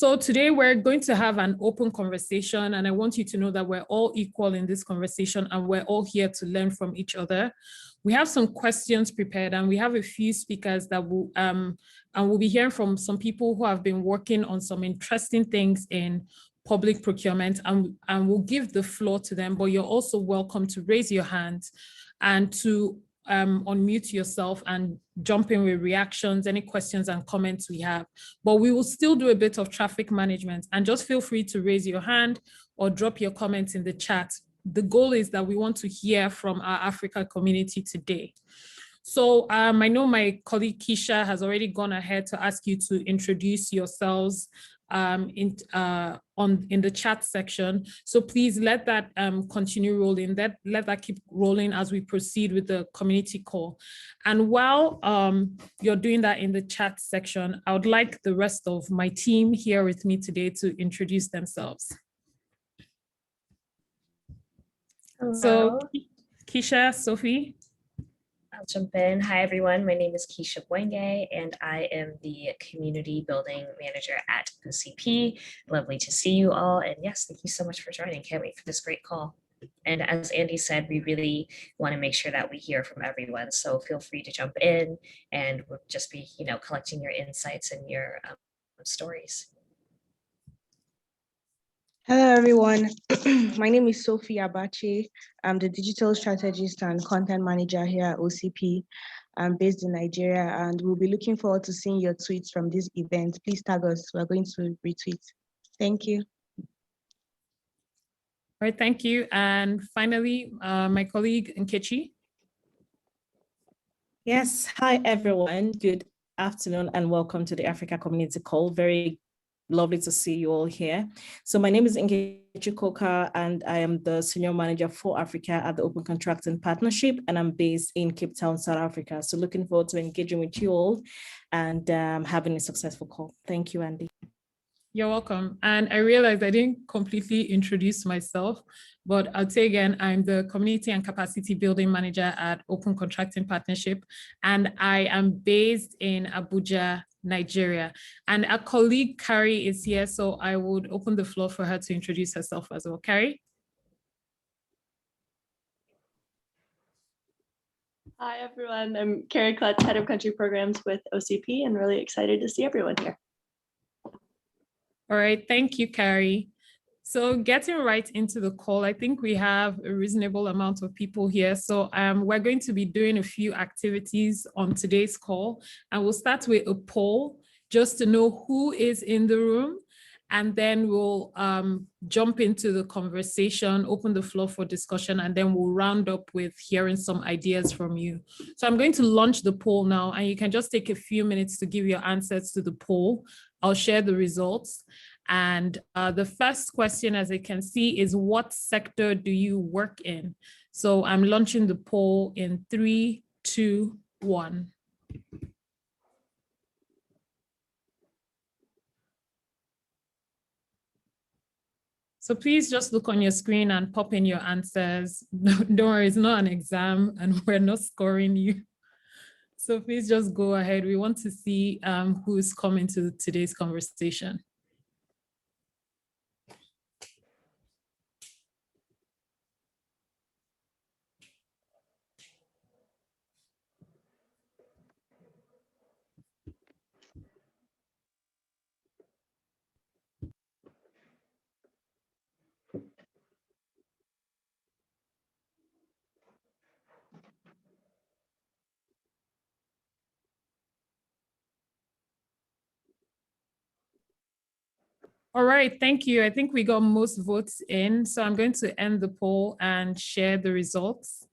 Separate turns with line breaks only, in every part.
So today we're going to have an open conversation, and I want you to know that we're all equal in this conversation and we're all here to learn from each other. We have some questions prepared, and we have a few speakers that will, and we'll be hearing from some people who have been working on some interesting things in public procurement, and we'll give the floor to them, but you're also welcome to raise your hand and to unmute yourself and jump in with reactions, any questions and comments we have. But we will still do a bit of traffic management, and just feel free to raise your hand or drop your comments in the chat. The goal is that we want to hear from our Africa community today. So I know my colleague Keisha has already gone ahead to ask you to introduce yourselves in the chat section. So please let that continue rolling, let that keep rolling as we proceed with the community call. And while you're doing that in the chat section, I would like the rest of my team here with me today to introduce themselves.
Hello.
So Keisha, Sophie.
I'll jump in. Hi, everyone. My name is Keisha Bwenge, and I am the Community Building Manager at OCP. Lovely to see you all. And yes, thank you so much for joining. Can't wait for this great call. And as Andy said, we really want to make sure that we hear from everyone. So feel free to jump in, and we'll just be, collecting your insights and your stories.
Hello, everyone. My name is Sophie Abache. I'm the Digital Strategist and Content Manager here at OCP. I'm based in Nigeria, and we'll be looking forward to seeing your tweets from this event. Please tag us. We're going to retweet. Thank you.
All right, thank you. And finally, my colleague Nkechi.
Yes, hi, everyone. Good afternoon and welcome to the Africa Community Call. Very lovely to see you all here. So my name is Nkechi Koka, and I am the Senior Manager for Africa at the Open Contracting Partnership, and I'm based in Cape Town, South Africa. So looking forward to engaging with you all and having a successful call. Thank you, Andy.
You're welcome. And I realized I didn't completely introduce myself, but I'll say again, I'm the Community and Capacity Building Manager at Open Contracting Partnership, and I am based in Abuja, Nigeria. And our colleague Carrie is here, so I would open the floor for her to introduce herself as well. Carrie?
Hi, everyone. I'm Carrie Klutz, Head of Country Programs with OCP, and really excited to see everyone here.
All right, thank you, Carrie. So getting right into the call, I think we have a reasonable amount of people here. So we're going to be doing a few activities on today's call, and we'll start with a poll just to know who is in the room. And then we'll jump into the conversation, open the floor for discussion, and then we'll round up with hearing some ideas from you. So I'm going to launch the poll now, and you can just take a few minutes to give your answers to the poll. I'll share the results. And the first question, as I can see, is what sector do you work in? So I'm launching the poll in 3, 2, 1. So please just look on your screen and pop in your answers. Don't worry, it's not an exam and we're not scoring you. So please just go ahead. We want to see who's coming to today's conversation. All right, thank you. I think we got most votes in, so I'm going to end the poll and share the results.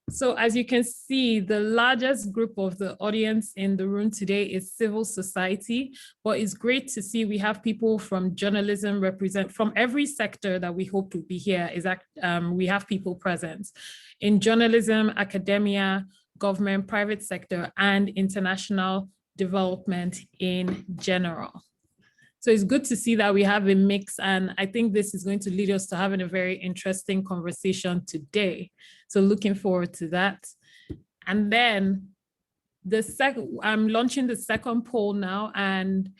So as you can see, the largest group of the audience in the room today is civil society, but it's great to see we have people from journalism from every sector that we hope to be here. We have people present in journalism, academia, government, private sector, and international development in general. So it's good to see that we have a mix, and I think this is going to lead us to having a very interesting conversation today. So looking forward to that. And then I'm launching the second poll now, and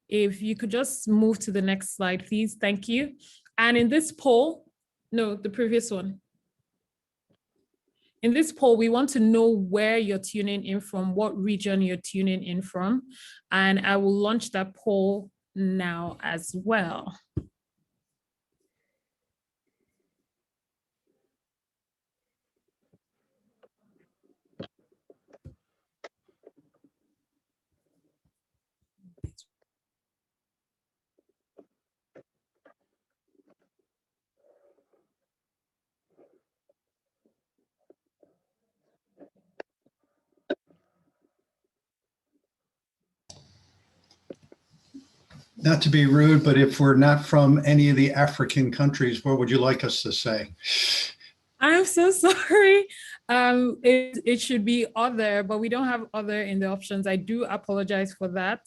if you could just move to the next slide, please. Thank you. And in this poll, no, the previous one. In this poll, we want to know where you're tuning in from, what region you're tuning in from, and I will launch that poll now as well.
Not to be rude, but if we're not from any of the African countries, what would you like us to say?
I'm so sorry. It should be other, but we don't have other in the options. I do apologize for that.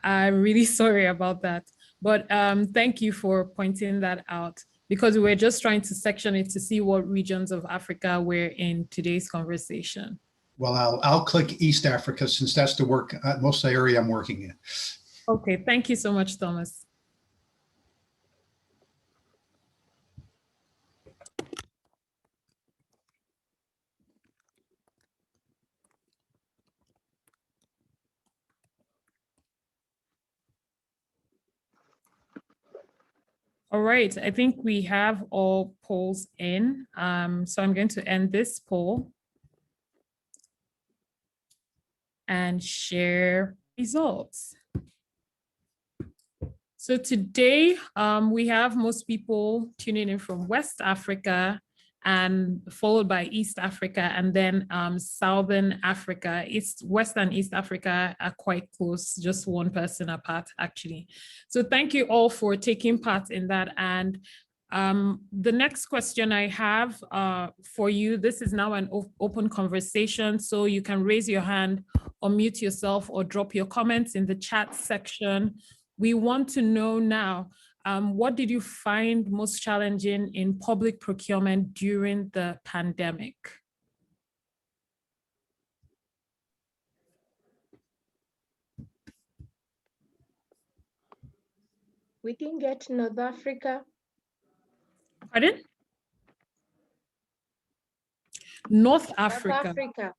I'm really sorry about that. But thank you for pointing that out, because we're just trying to section it to see what regions of Africa we're in today's conversation.
Well, I'll click East Africa since that's the most of the area I'm working in.
Okay, thank you so much, Thomas. All right, I think we have all polls in. So I'm going to end this poll and share results. So today we have most people tuning in from West Africa, and followed by East Africa, and then Southern Africa. West and East Africa are quite close, just one person apart actually. So thank you all for taking part in that. And the next question I have for you, this is now an open conversation, so you can raise your hand, unmute yourself, or drop your comments in the chat section. We want to know now, what did you find most challenging in public procurement during the pandemic?
We didn't get North Africa.
Pardon? North Africa.
North Africa.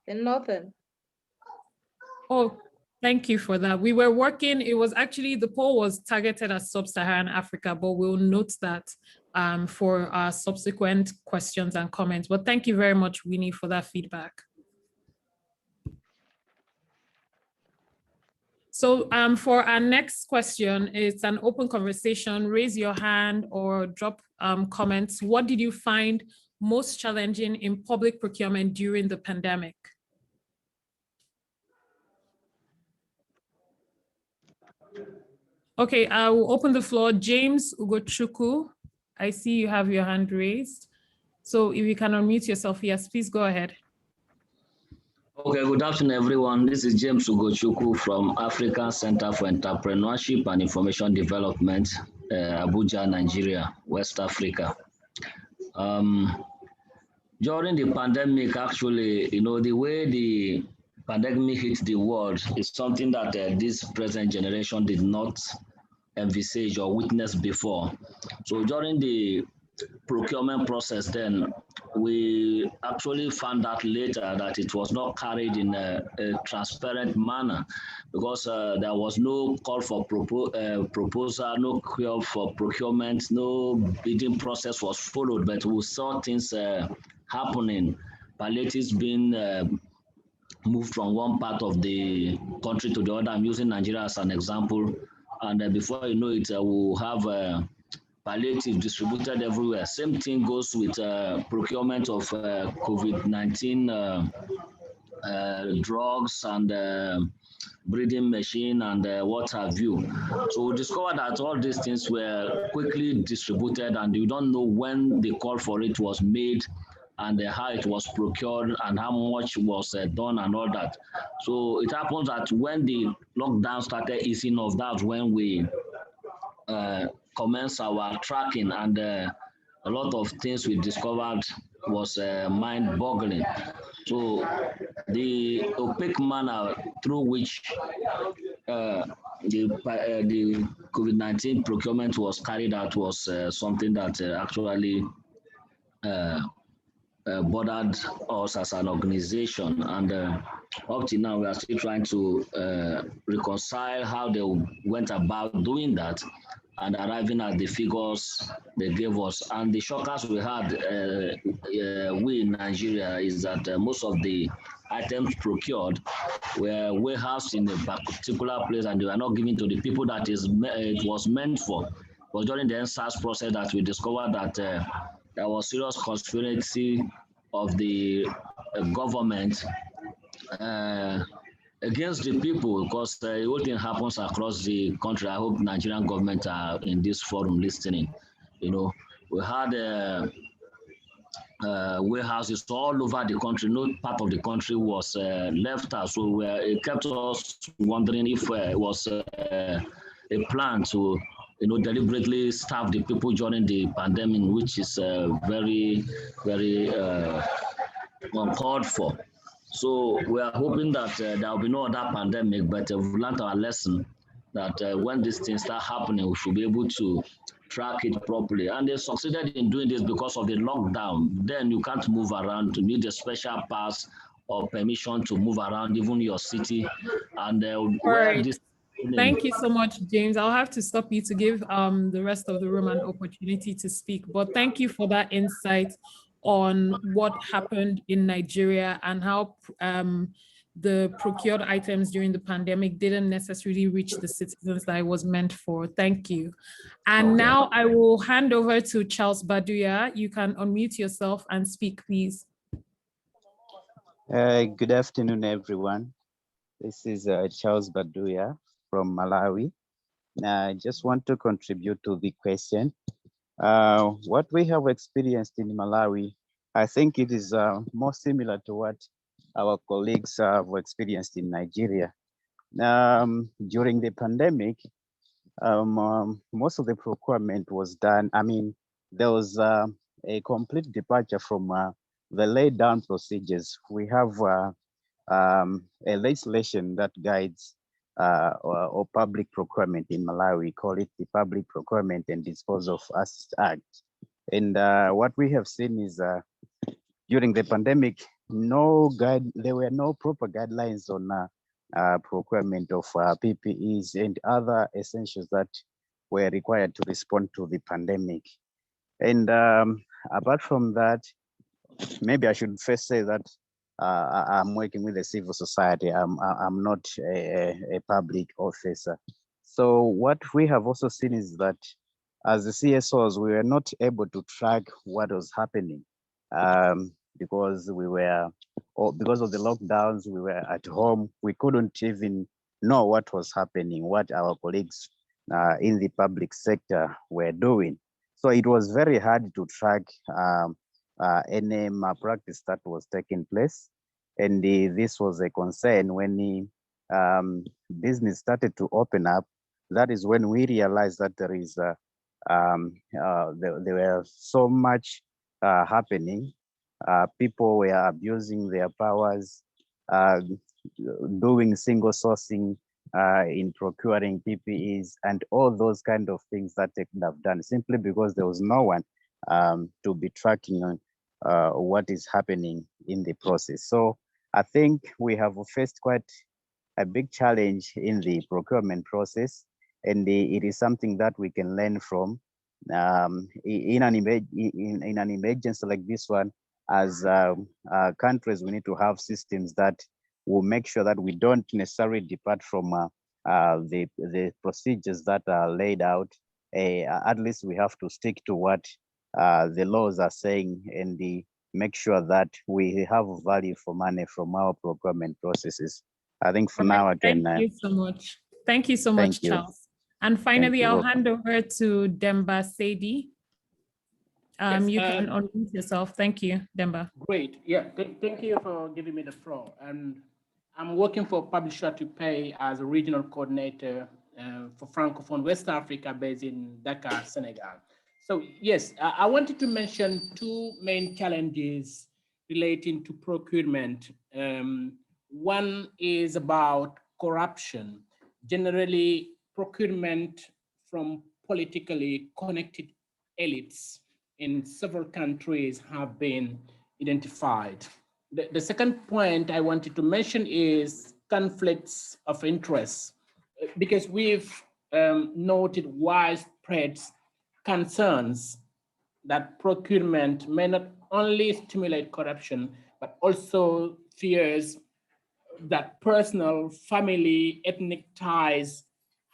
The northern.
Oh, thank you for that. We were working, it was actually, the poll was targeted at Sub-Saharan Africa, but we'll note that for our subsequent questions and comments. But thank you very much, Winnie, for that feedback. So for our next question, it's an open conversation. Raise your hand or drop comments. What did you find most challenging in public procurement during the pandemic? Okay, I will open the floor. James Ugochukwu, I see you have your hand raised. So if you can unmute yourself, yes, please go ahead.
Okay, good afternoon, everyone. This is James Ugochukwu from African Center for Entrepreneurship and Information Development, Abuja, Nigeria, West Africa. During the pandemic, actually, the way the pandemic hit the world is something that this present generation did not envisage or witness before. So during the procurement process then, we actually found out later that it was not carried in a transparent manner, because there was no call for proposal, no call for procurement, no bidding process was followed, but we saw things happening, palliatives being moved from one part of the country to the other. I'm using Nigeria as an example. And before you know it, we'll have palliative distributed everywhere. Same thing goes with procurement of COVID-19 drugs and breathing machine and what have you. So we discovered that all these things were quickly distributed, and you don't know when the call for it was made and how it was procured and how much was done and all that. So it happens that when the lockdown started easing off, that's when we commenced our tracking, and a lot of things we discovered was mind-boggling. So the opaque manner through which the COVID-19 procurement was carried out was something that actually uh, bothered us as an organization. And up to now, we are still trying to reconcile how they went about doing that and arriving at the figures they gave us. And the shockers we had, we in Nigeria, is that most of the items procured were warehoused in a particular place and they were not given to the people that it was meant for. It was during the NSAS process that we discovered that there was serious conspiracy of the government against the people, because the whole thing happens across the country. I hope Nigerian government are in this forum listening. You know, we had warehouses all over the country. No part of the country was left out. So it kept us wondering if it was a plan to, deliberately starve the people during the pandemic, which is very, very uncalled for. So we are hoping that there will be no other pandemic, but we've learned our lesson that when these things start happening, we should be able to track it properly. And they succeeded in doing this because of the lockdown. Then you can't move around. You need a special pass or permission to move around, even your city. And where this.
Thank you so much, James. I'll have to stop you to give the rest of the room an opportunity to speak. But thank you for that insight on what happened in Nigeria and how the procured items during the pandemic didn't necessarily reach the citizens that it was meant for. Thank you. And now I will hand over to Charles Baduya. You can unmute yourself and speak, please.
Good afternoon, everyone. This is Charles Baduya from Malawi. I just want to contribute to the question. What we have experienced in Malawi, I think it is more similar to what our colleagues have experienced in Nigeria. During the pandemic, most of the procurement was done. I mean, there was a complete departure from the laid down procedures. We have a legislation that guides or public procurement in Malawi. We call it the Public Procurement and Disposal of Assets Act. And what we have seen is during the pandemic, there were no proper guidelines on procurement of PPEs and other essentials that were required to respond to the pandemic. And apart from that, maybe I should first say that I'm working with the civil society. I'm not a public officer. So what we have also seen is that as the CSOs, we were not able to track what was happening because because of the lockdowns, we were at home. We couldn't even know what was happening, what our colleagues in the public sector were doing. So it was very hard to track any malpractice that was taking place. And this was a concern when the business started to open up. That is when we realized that there is there were so much happening. People were abusing their powers, doing single sourcing in procuring PPEs and all those kind of things that they could have done simply because there was no one to be tracking on what is happening in the process. So I think we have faced quite a big challenge in the procurement process, and it is something that we can learn from. In an emergency like this one, as countries, we need to have systems that will make sure that we don't necessarily depart from the procedures that are laid out. At least we have to stick to what the laws are saying and make sure that we have value for money from our procurement processes. I think for now I can.
Thank you so much. Thank you so much, Charles. And finally, I'll hand over to Demba Sadi.
Yes,
you can unmute yourself. Thank you, Demba.
Great. Yeah, thank you for giving me the floor. And I'm working for Publisher to Pay as a regional coordinator for Francophone West Africa based in Dakar, Senegal. So yes, I wanted to mention two main challenges relating to procurement. One is about corruption. Generally, procurement from politically connected elites in several countries have been identified. The second point I wanted to mention is conflicts of interest, because we've noted widespread concerns that procurement may not only stimulate corruption, but also fears that personal, family, ethnic ties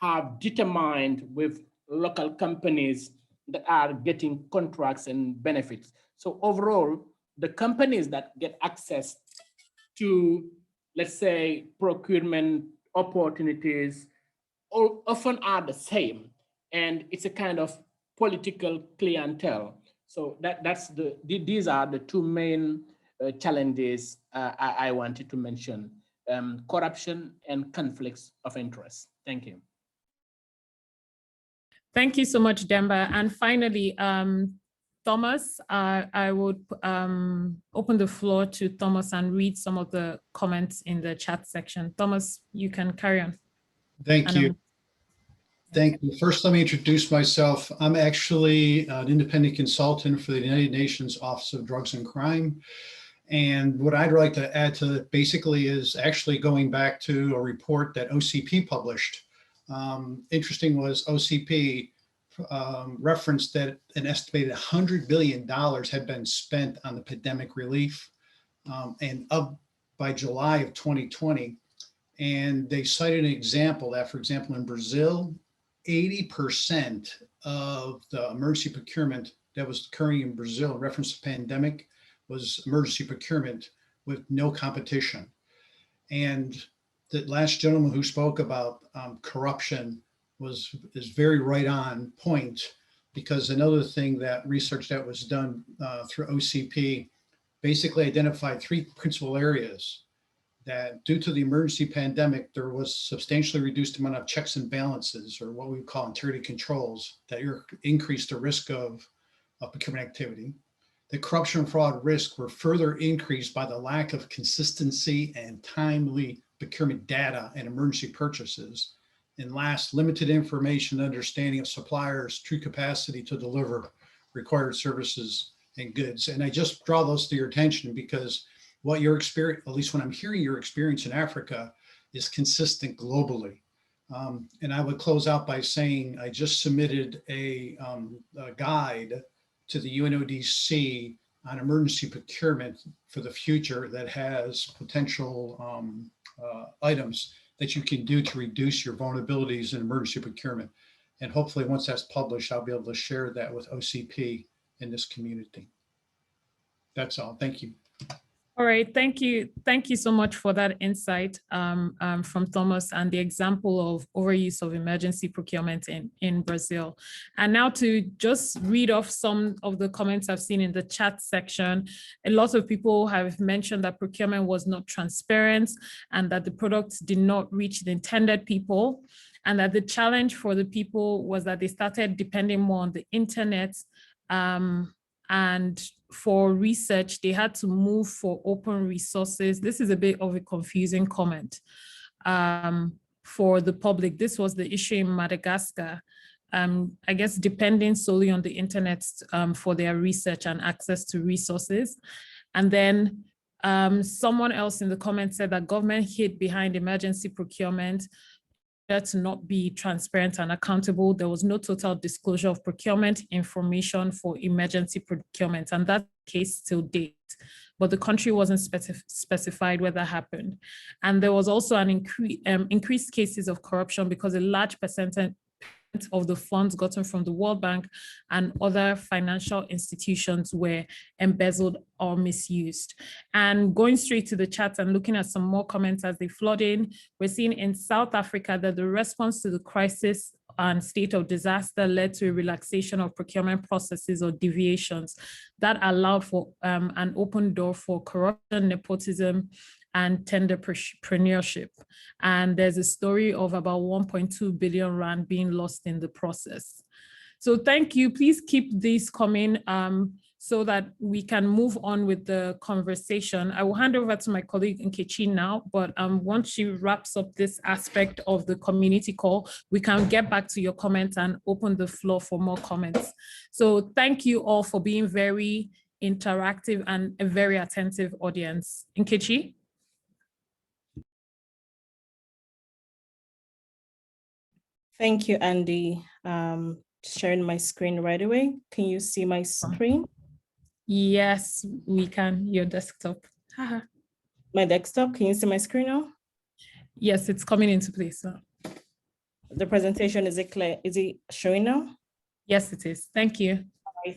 have determined with local companies that are getting contracts and benefits. So overall, the companies that get access to, let's say, procurement opportunities often are the same. And it's a kind of political clientele. So these are the two main challenges I wanted to mention, corruption and conflicts of interest. Thank you.
Thank you so much, Demba. And finally, Thomas, I would open the floor to Thomas and read some of the comments in the chat section. Thomas, you can carry on.
Thank you. Thank you. First, let me introduce myself. I'm actually an independent consultant for the United Nations Office of Drugs and Crime. And what I'd like to add to it basically is actually going back to a report that OCP published. Interesting was OCP referenced that an estimated $100 billion had been spent on the pandemic relief and up by July of 2020. And they cited an example that, for example, in Brazil, 80% of the emergency procurement that was occurring in Brazil in reference to pandemic was emergency procurement with no competition. And the last gentleman who spoke about corruption is very right on point, because another thing that research that was done through OCP basically identified three principal areas that due to the emergency pandemic, there was substantially reduced amount of checks and balances, or what we call integrity controls, that increased the risk of procurement activity. The corruption and fraud risk were further increased by the lack of consistency and timely procurement data and emergency purchases. And last, limited information and understanding of suppliers' true capacity to deliver required services and goods. And I just draw those to your attention because what your experience, at least when I'm hearing your experience in Africa, is consistent globally. And I would close out by saying I just submitted a guide to the UNODC on emergency procurement for the future that has potential items that you can do to reduce your vulnerabilities in emergency procurement. And hopefully once that's published, I'll be able to share that with OCP in this community. That's all. Thank you.
All right, thank you. Thank you so much for that insight from Thomas and the example of overuse of emergency procurement in Brazil. And now to just read off some of the comments I've seen in the chat section. A lot of people have mentioned that procurement was not transparent and that the products did not reach the intended people, and that the challenge for the people was that they started depending more on the internet, and for research, they had to move for open resources. This is a bit of a confusing comment for the public. This was the issue in Madagascar. I guess depending solely on the internet for their research and access to resources. And then someone else in the comments said that government hid behind emergency procurement to not be transparent and accountable. There was no total disclosure of procurement information for emergency procurement, and that's the case till date. But the country wasn't specified where that happened. And there was also an increased cases of corruption because a large percentage of the funds gotten from the World Bank and other financial institutions were embezzled or misused. And going straight to the chat and looking at some more comments as they flood in, we're seeing in South Africa that the response to the crisis and state of disaster led to a relaxation of procurement processes or deviations that allowed for an open door for corruption, nepotism, and tenderpreneurship. And there's a story of about 1.2 billion rand being lost in the process. So thank you. Please keep these coming. so that we can move on with the conversation. I will hand over to my colleague Nkechi now, but once she wraps up this aspect of the community call, we can get back to your comments and open the floor for more comments. So thank you all for being very interactive and a very attentive audience. Nkechi?
Thank you, Andy. Sharing my screen right away. Can you see my screen?
Yes, we can. Your desktop.
My desktop, can you see my screen now?
Yes, it's coming into place now.
The presentation, is it clear? Is it showing now?
Yes, it is. Thank you.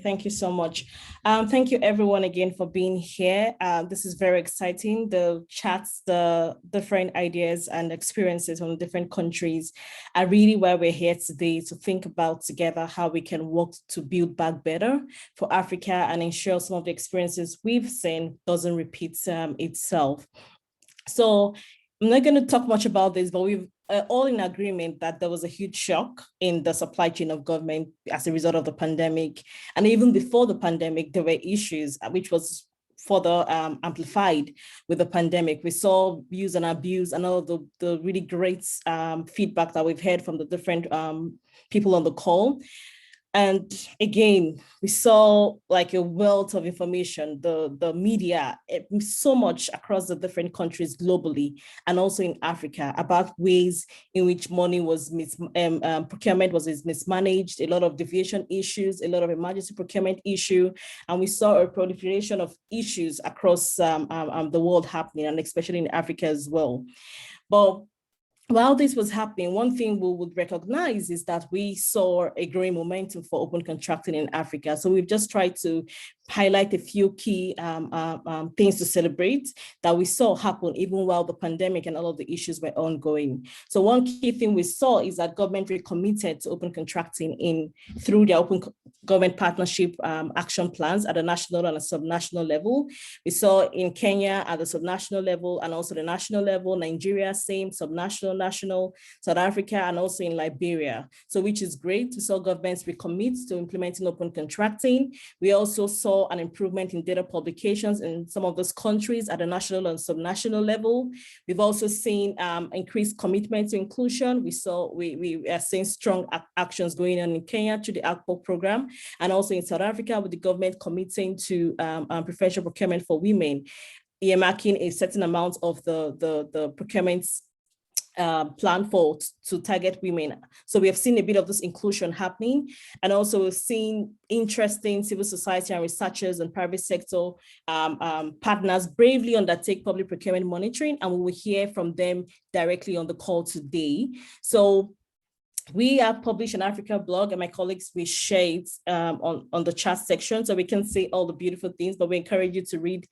Thank you so much. Thank you everyone again for being here. This is very exciting. The chats, the different ideas and experiences from different countries are really why we're here today, to think about together how we can work to build back better for Africa and ensure some of the experiences we've seen doesn't repeat itself. So I'm not going to talk much about this, but we've all in agreement that there was a huge shock in the supply chain of government as a result of the pandemic. And even before the pandemic, there were issues which was further amplified with the pandemic. We saw use and abuse and all of the really great feedback that we've heard from the different people on the call. And again, we saw like a wealth of information, the media, so much across the different countries globally, and also in Africa, about ways in which money was procurement was mismanaged, a lot of deviation issues, a lot of emergency procurement issue. And we saw a proliferation of issues across the world happening, and especially in Africa as well. But while this was happening, one thing we would recognize is that we saw a growing momentum for open contracting in Africa. So we've just tried to highlight a few key things to celebrate that we saw happen even while the pandemic and all of the issues were ongoing. So one key thing we saw is that government recommitted to open contracting through their open government partnership action plans at a national and a subnational level. We saw in Kenya at the subnational level and also the national level, Nigeria, same, subnational, national, South Africa, and also in Liberia. So which is great. We saw governments recommit to implementing open contracting. We also saw an improvement in data publications in some of those countries at the national and subnational level. We've also seen increased commitment to inclusion. We are seeing strong actions going on in Kenya to the ACPO program, and also in South Africa with the government committing to preferential procurement for women, earmarking a certain amount of the procurements plan to target women. So we have seen a bit of this inclusion happening, and also we've seen interesting civil society and researchers and private sector partners bravely undertake public procurement monitoring, and we will hear from them directly on the call today. So we have published an Africa blog, and my colleagues will share it on the chat section so we can see all the beautiful things, but we encourage you to read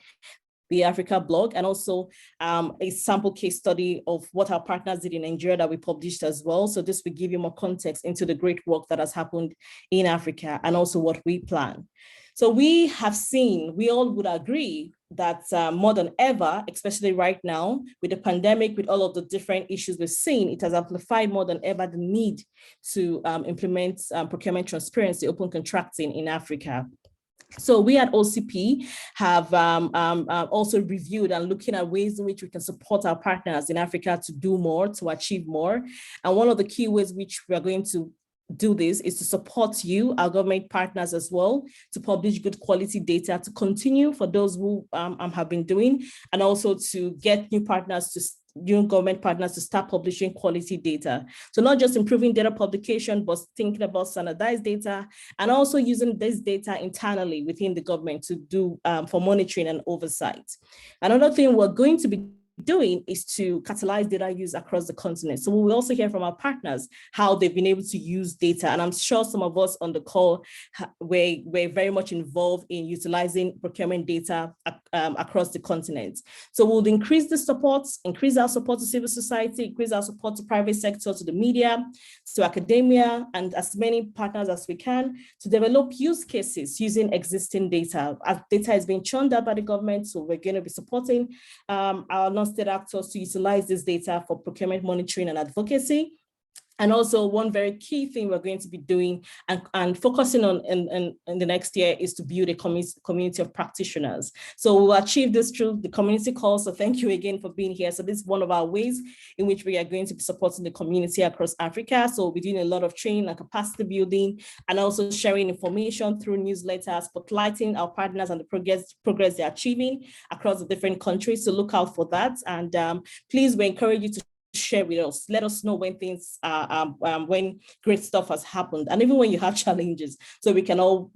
the Africa blog, and also a sample case study of what our partners did in Nigeria that we published as well. So this will give you more context into the great work that has happened in Africa and also what we plan. So we have seen, we all would agree that more than ever, especially right now with the pandemic, with all of the different issues we've seen, it has amplified more than ever the need to implement procurement transparency, open contracting in Africa. So we at OCP have also reviewed and looking at ways in which we can support our partners in Africa to do more, to achieve more. And one of the key ways which we are going to do this is to support you, our government partners as well, to publish good quality data, to continue for those who have been doing, and also to get new government partners to start publishing quality data. So not just improving data publication, but thinking about standardized data and also using this data internally within the government to do for monitoring and oversight. Another thing we're going to be doing is to catalyze data use across the continent. So we will also hear from our partners how they've been able to use data. And I'm sure some of us on the call were very much involved in utilizing procurement data across the continent. So we'll increase the support, increase our support to civil society, increase our support to private sector, to the media, to academia, and as many partners as we can to develop use cases using existing data. As data is being churned out by the government, so we're going to be supporting our non-state actors to utilize this data for procurement monitoring and advocacy. And also one very key thing we're going to be doing and focusing on in the next year is to build a community of practitioners. So we'll achieve this through the community call. So thank you again for being here. So this is one of our ways in which we are going to be supporting the community across Africa. So we're doing a lot of training and capacity building and also sharing information through newsletters, spotlighting our partners and the progress they're achieving across the different countries. So look out for that. And please, we encourage you to share with us. Let us know when things when great stuff has happened, and even when you have challenges, so we can all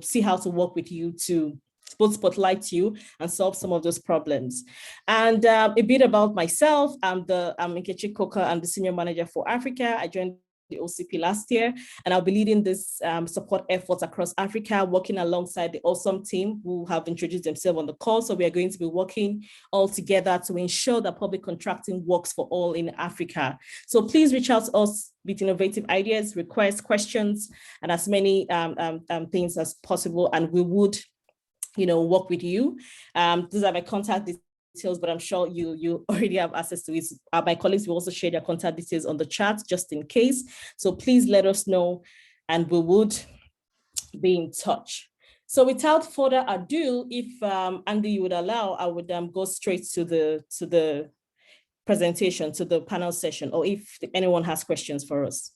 see how to work with you to both spotlight you and solve some of those problems. And a bit about myself. I'm Nkechi Koka. I'm the Senior Manager for Africa. I joined the OCP last year, and I'll be leading this support efforts across Africa, working alongside the awesome team who have introduced themselves on the call. So we are going to be working all together to ensure that public contracting works for all in Africa. So please reach out to us with innovative ideas, requests, questions, and as many things as possible, and we would work with you. These are my contact details, but I'm sure you already have access to it. My colleagues will also share their contact details on the chat just in case. So please let us know and we would be in touch. So without further ado, if Andy you would allow, I would go straight to the presentation, to the panel session, or if anyone has questions for us.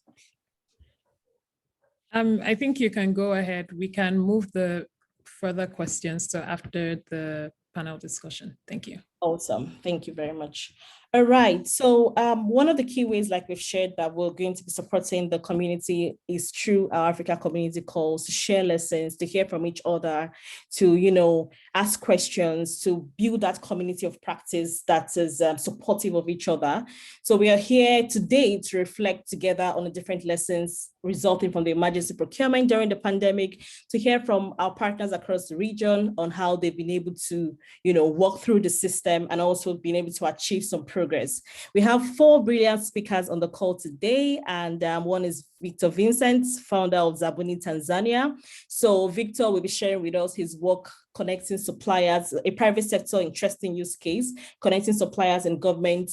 I think you can go ahead. We can move the further questions to after the panel discussion. Thank you.
Awesome. Thank you very much. All right. So one of the key ways, like we've shared, that we're going to be supporting the community is through our Africa community calls, to share lessons, to hear from each other, to, ask questions, to build that community of practice that is supportive of each other. So we are here today to reflect together on the different lessons resulting from the emergency procurement during the pandemic, to hear from our partners across the region on how they've been able to, walk through the system and also been able to achieve some progress. We have 4 brilliant speakers on the call today, and one is Victor Vincent, founder of Zabuni, Tanzania. So Victor will be sharing with us his work connecting suppliers, a private sector interesting use case, connecting suppliers and government,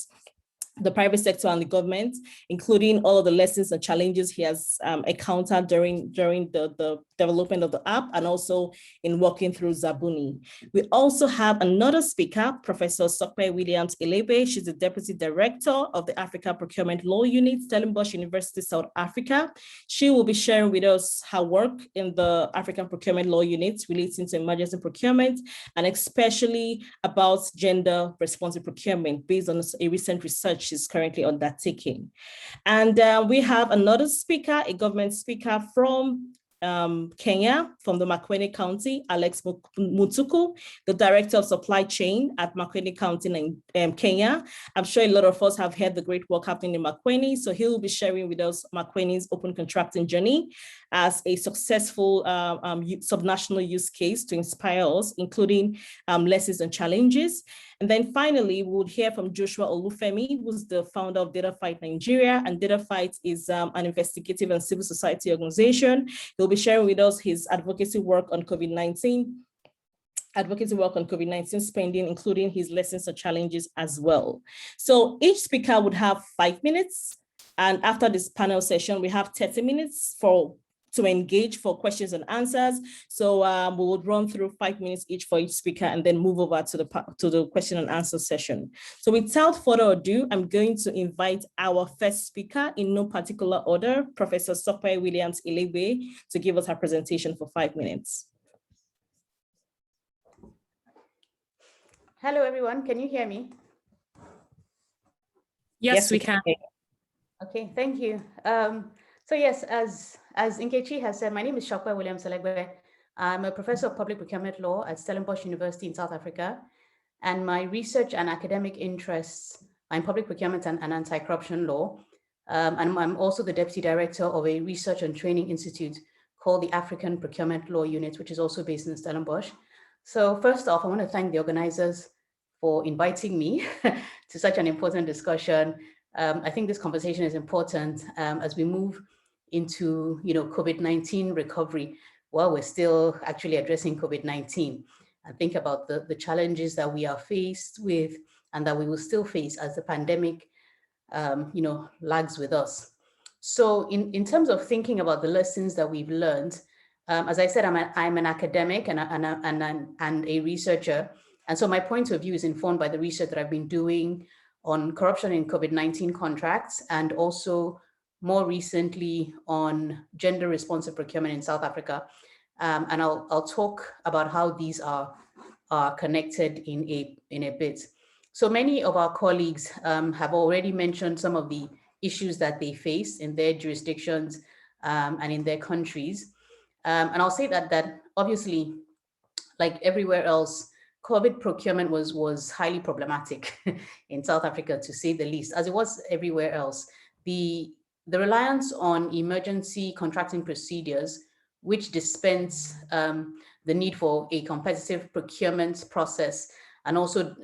the private sector and the government, including all of the lessons and challenges he has encountered during the development of the app and also in working through Zabuni. We also have another speaker, Professor Sokpe Williams Elebe. She's the Deputy Director of the Africa Procurement Law Unit, Stellenbosch University, South Africa. She will be sharing with us her work in the African Procurement Law Unit relating to emergency procurement, and especially about gender responsive procurement based on a recent research she's currently undertaking. And we have another speaker, a government speaker from Kenya, from the Makueni County, Alex Mutuku, the Director of Supply Chain at Makueni County in Kenya. I'm sure a lot of us have heard the great work happening in Makueni, so he will be sharing with us Makueni's open contracting journey as a successful subnational use case to inspire us, including lessons and challenges. And then finally, we would hear from Joshua Olufemi, who's the founder of Data Fight Nigeria, and Data Fight is an investigative and civil society organization. He'll be sharing with us his advocacy work on COVID-19 spending, including his lessons and challenges as well. So each speaker would have 5 minutes. And after this panel session, we have 30 minutes to engage for questions and answers. So we would run through 5 minutes each for each speaker and then move over to the question and answer session. So without further ado, I'm going to invite our first speaker in no particular order, Professor Sokpe Williams Elebe, to give us her presentation for 5 minutes.
Hello, everyone. Can you hear me?
Yes, we can.
Okay, thank you. So yes, as Nkechi has said, my name is Sokpe Williams Elebe. I'm a professor of public procurement law at Stellenbosch University in South Africa. And my research and academic interests are in public procurement and anti-corruption law. And I'm also the deputy director of a research and training institute called the African Procurement Law Unit, which is also based in Stellenbosch. So first off, I want to thank the organizers for inviting me to such an important discussion. I think this conversation is important as we move into COVID-19 recovery while we're still actually addressing COVID-19, and think about the challenges that we are faced with and that we will still face as the pandemic lags with us. So in terms of thinking about the lessons that we've learned, as I said, I'm an academic and a researcher. And so my point of view is informed by the research that I've been doing on corruption in COVID-19 contracts, and also more recently on gender responsive procurement in South Africa. And I'll talk about how these are connected in a bit. So many of our colleagues have already mentioned some of the issues that they face in their jurisdictions and in their countries. And I'll say that obviously, like everywhere else, COVID procurement was highly problematic in South Africa, to say the least, as it was everywhere else. The reliance on emergency contracting procedures, which dispense the need for a competitive procurement process, and also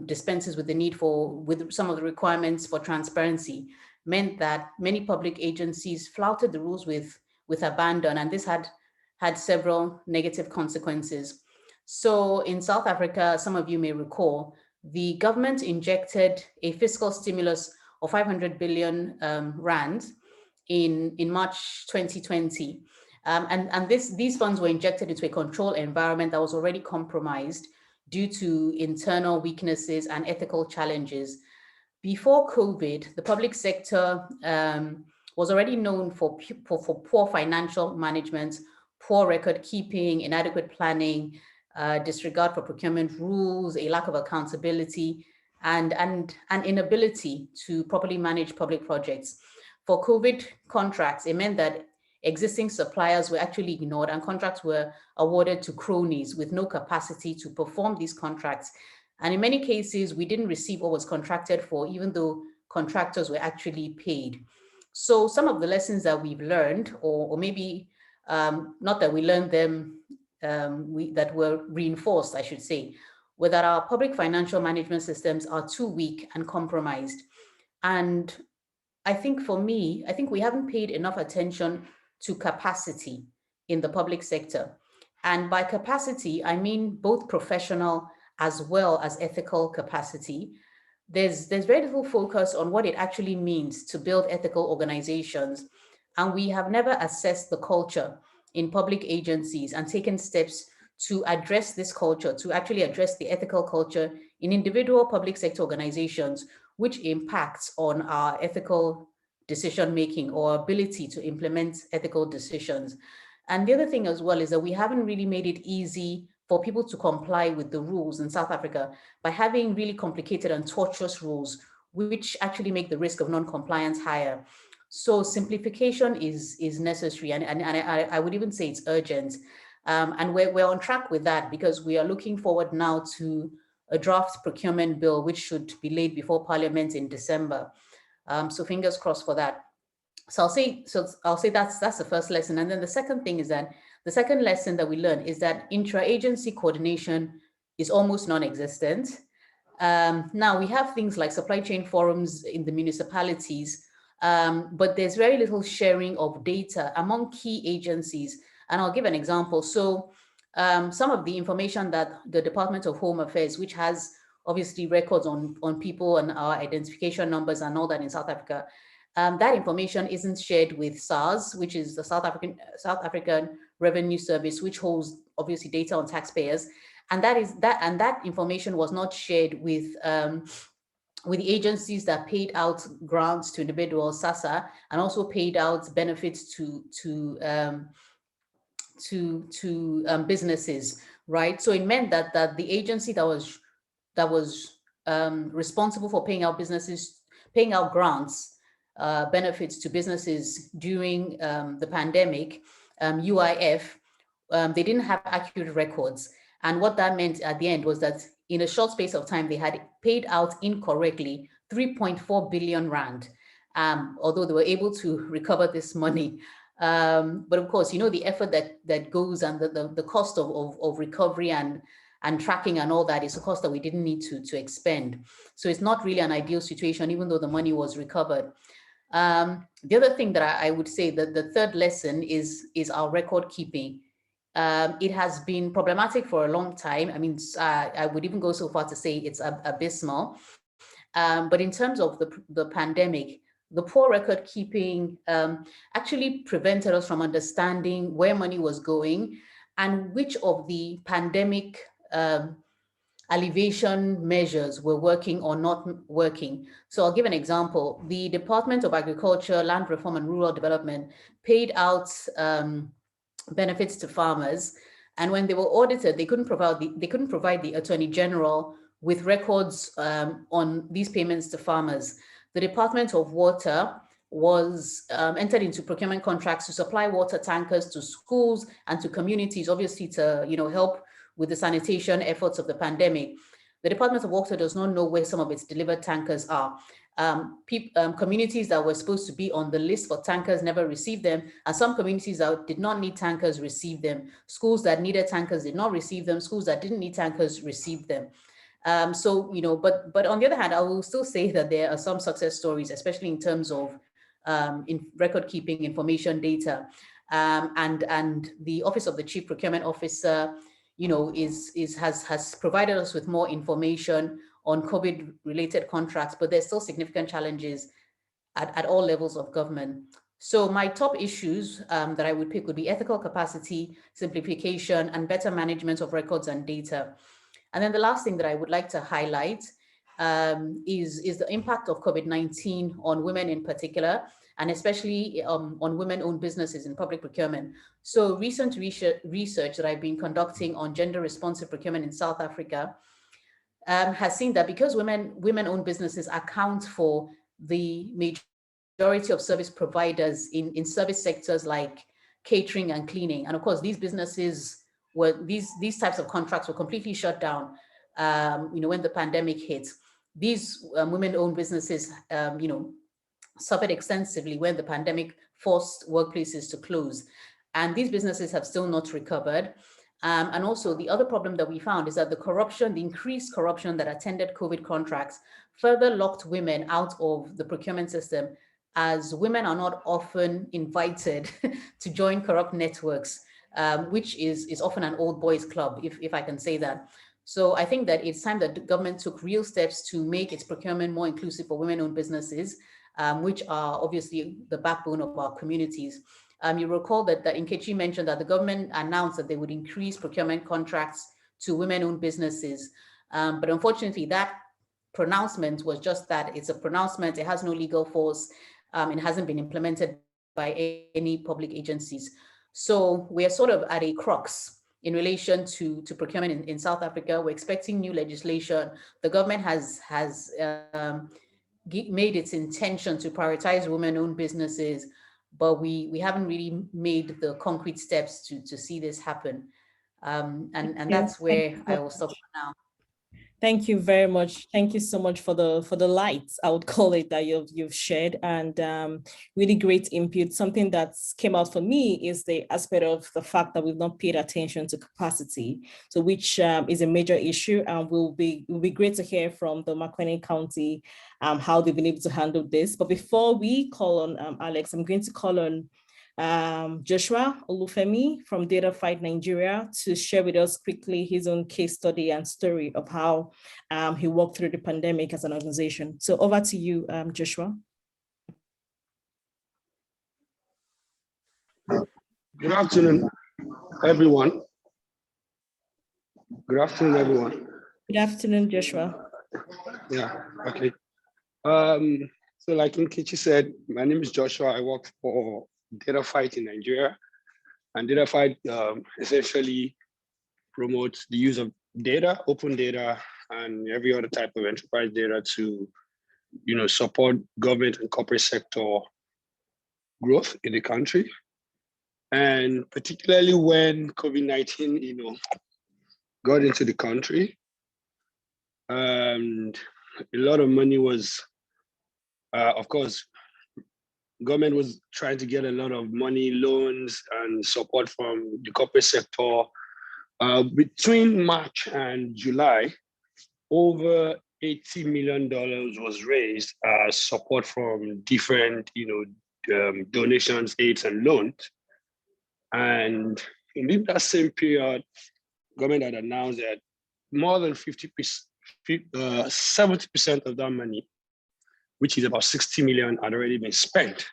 dispenses with the need with some of the requirements for transparency, meant that many public agencies flouted the rules with abandon, and this had several negative consequences. So in South Africa, some of you may recall, the government injected a fiscal stimulus of 500 billion rand in March 2020. And these funds were injected into a control environment that was already compromised due to internal weaknesses and ethical challenges. Before COVID, the public sector was already known for poor financial management, poor record keeping, inadequate planning, disregard for procurement rules, a lack of accountability, and an inability to properly manage public projects. For COVID contracts, it meant that existing suppliers were actually ignored and contracts were awarded to cronies with no capacity to perform these contracts. And in many cases, we didn't receive what was contracted for, even though contractors were actually paid. So some of the lessons that we've learned, or maybe not that we learned them, that were reinforced, I should say, were that our public financial management systems are too weak and compromised. And I think for me, I think we haven't paid enough attention to capacity in the public sector. And by capacity, I mean both professional as well as ethical capacity. There's very little focus on what it actually means to build ethical organizations. And we have never assessed the culture in public agencies and taken steps to address this culture, to actually address the ethical culture in individual public sector organizations, which impacts on our ethical decision-making or ability to implement ethical decisions. And the other thing as well is that we haven't really made it easy for people to comply with the rules in South Africa by having really complicated and tortuous rules, which actually make the risk of non-compliance higher. So simplification is necessary, and I would even say it's urgent. And we're on track with that, because we are looking forward now to a draft procurement bill, which should be laid before Parliament in December. So fingers crossed for that. So I'll say that's the first lesson. And then the second thing is that the second lesson that we learn is that intra-agency coordination is almost non-existent. Now we have things like supply chain forums in the municipalities, but there's very little sharing of data among key agencies. And I'll give an example. So some of the information that the Department of Home Affairs, which has obviously records on people and our identification numbers and all that in South Africa, that information isn't shared with SARS, which is the South African Revenue Service, which holds obviously data on taxpayers. And that information was not shared with the agencies that paid out grants to individuals, SASSA, and also paid out benefits to businesses, right? So it meant that the agency that was responsible for paying out grants, benefits to businesses during the pandemic, UIF, they didn't have accurate records. And what that meant at the end was that in a short space of time, they had paid out incorrectly 3.4 billion rand, although they were able to recover this money. But of course, the effort that goes and the cost of recovery and tracking and all that is a cost that we didn't need to expend. So it's not really an ideal situation, even though the money was recovered. The other thing that I would say that the third lesson is our record keeping. It has been problematic for a long time. I mean, I would even go so far to say it's abysmal. But in terms of the pandemic, the poor record keeping actually prevented us from understanding where money was going and which of the pandemic alleviation measures were working or not working. So I'll give an example. The Department of Agriculture, Land Reform and Rural Development paid out benefits to farmers. And when they were audited, they couldn't provide the Attorney General with records on these payments to farmers. The Department of Water was entered into procurement contracts to supply water tankers to schools and to communities, obviously to help with the sanitation efforts of the pandemic. The Department of Water does not know where some of its delivered tankers are. Communities that were supposed to be on the list for tankers never received them, and some communities that did not need tankers received them. Schools that needed tankers did not receive them. Schools that didn't need tankers received them. But on the other hand, I will still say that there are some success stories, especially in terms of in record keeping, information, data, and the Office of the Chief Procurement Officer, has provided us with more information on COVID-related contracts, but there's still significant challenges at all levels of government. So my top issues that I would pick would be ethical capacity, simplification, and better management of records and data. And then the last thing that I would like to highlight is the impact of COVID-19 on women in particular, and especially on women-owned businesses in public procurement. So recent research that I've been conducting on gender-responsive procurement in South Africa has seen that because women-owned businesses account for the majority of service providers in service sectors like catering and cleaning, and of course these businesses these types of contracts were completely shut down when the pandemic hit. These women-owned businesses suffered extensively when the pandemic forced workplaces to close, and these businesses have still not recovered. And also the other problem that we found is that the increased corruption that attended COVID contracts further locked women out of the procurement system, as women are not often invited to join corrupt networks, which is often an old boys club, if I can say that. So I think that it's time that the government took real steps to make its procurement more inclusive for women-owned businesses, which are obviously the backbone of our communities. You recall that Nkechi mentioned that the government announced that they would increase procurement contracts to women-owned businesses. But unfortunately, that pronouncement was just that. It's a pronouncement. It has no legal force. It hasn't been implemented by any public agencies. So we are sort of at a crux in relation to procurement in South Africa. We're expecting new legislation. The government has made its intention to prioritize women-owned businesses, but we haven't really made the concrete steps to see this happen. And that's where I will stop for now.
Thank you very much. Thank you so much for the lights, I would call it, that you've shared, and really great input. Something that came out for me is the aspect of the fact that we've not paid attention to capacity, so which is a major issue, and will be great to hear from the Makwene County how they've been able to handle this. But before we call on Alex, I'm going to call on Joshua Olufemi from Data Fight Nigeria to share with us quickly his own case study and story of how he walked through the pandemic as an organization. So over to you, Joshua.
Good afternoon, everyone. Good afternoon, everyone.
Good afternoon, Joshua.
Yeah, okay. So like Nkechi said, my name is Joshua. I work for Data Fight in Nigeria, and Data Fight essentially promotes the use of data, open data, and every other type of enterprise data to, support government and corporate sector growth in the country. And particularly when COVID-19, got into the country, and a lot of money was, of course, government was trying to get a lot of money, loans, and support from the corporate sector. Between March and July, over $80 million was raised as support from different, donations, aids, and loans. And in that same period, government had announced that more than 70% of that money which is about 60 million, had already been spent.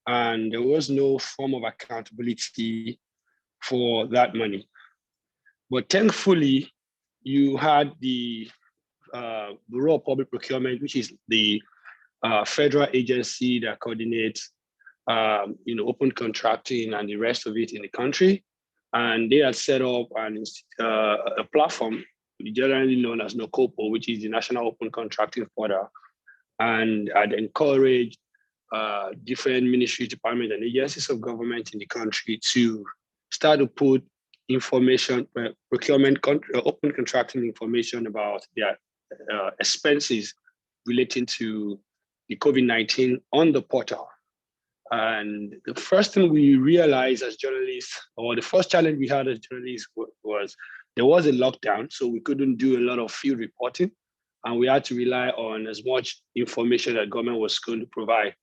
And there was no form of accountability for that money. But thankfully, you had the Bureau of Public Procurement, which is the federal agency that coordinates open contracting and the rest of it in the country. And they had set up a platform generally known as NOCOPO, which is the National Open Contracting Portal. And I'd encouraged different ministries, departments, and agencies of government in the country to start to put information, procurement, open contracting information about their expenses relating to the COVID-19 on the portal. And the first thing we realized as journalists, or the first challenge we had as journalists, was there was a lockdown, so we couldn't do a lot of field reporting, and we had to rely on as much information that government was going to provide.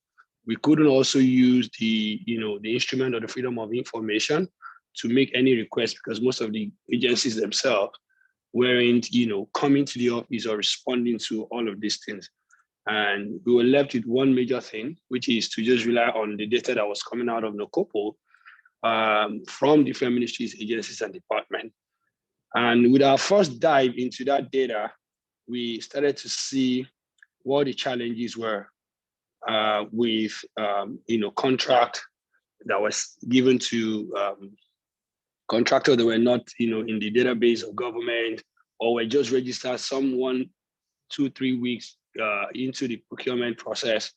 We couldn't also use the instrument of the freedom of information to make any requests, because most of the agencies themselves weren't, coming to the office or responding to all of these things. And we were left with one major thing, which is to just rely on the data that was coming out of NOCOPO from different ministries, agencies, and departments. And with our first dive into that data, we started to see what the challenges were with contract that was given to contractors that were not in the database of government, or were just registered some 1, 2, 3 weeks into the procurement process.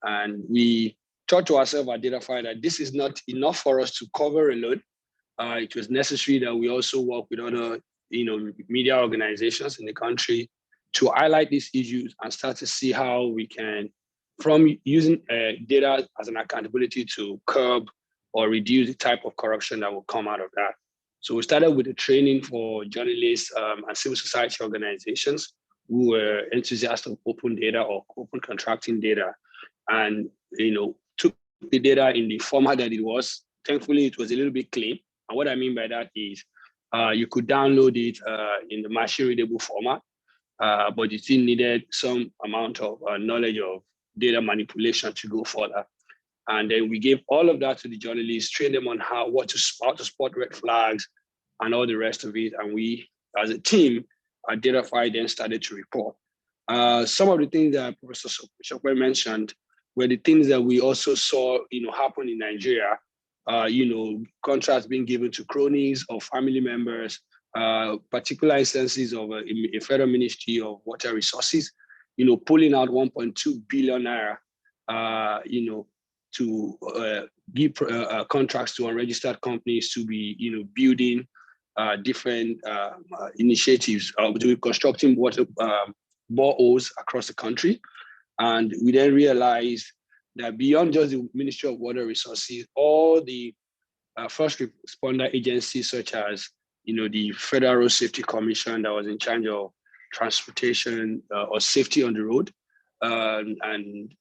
And we thought to ourselves, identify that this is not enough for us to cover alone. It was necessary that we also work with other media organizations in the country to highlight these issues and start to see how we can, from using data as an accountability, to curb or reduce the type of corruption that will come out of that. So we started with the training for journalists and civil society organizations who were enthusiasts of open data or open contracting data, and took the data in the format that it was. Thankfully, it was a little bit clean. And what I mean by that is you could download it in the machine readable format, but you still needed some amount of knowledge of data manipulation to go further. And then we gave all of that to the journalists, trained them on how to spot red flags and all the rest of it. And we, as a team, identified and started to report. Some of the things that Professor Shokwe mentioned were the things that we also saw, happen in Nigeria. Contracts being given to cronies or family members, particular instances of a federal ministry of water resources, pulling out 1.2 billion naira, to give contracts to unregistered companies to be, building different initiatives, to be constructing water boreholes across the country. And we then realized that beyond just the Ministry of Water Resources, all the first responder agencies, such as the Federal Road Safety Commission that was in charge of transportation or safety on the road, and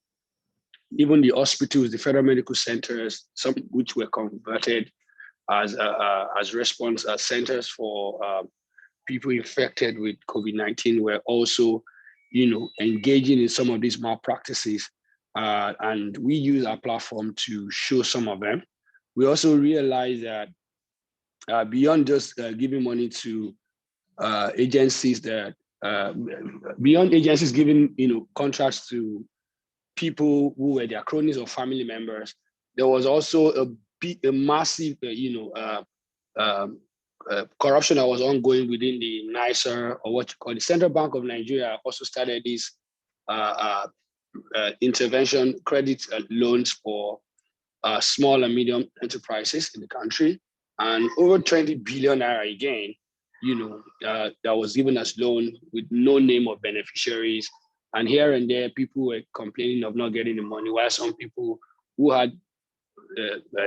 even the hospitals, the federal medical centers, some which were converted as response centers for people infected with COVID-19, were also engaging in some of these malpractices. And we use our platform to show some of them. We also realized that beyond just giving money to agencies, that beyond agencies giving contracts to people who were their cronies or family members, there was also a massive corruption that was ongoing within the NISR, or what you call the Central Bank of Nigeria. Also started these intervention credit loans for small and medium enterprises in the country, and over 20 billion naira again, that was given as loan with no name of beneficiaries. And here and there, people were complaining of not getting the money, while some people who had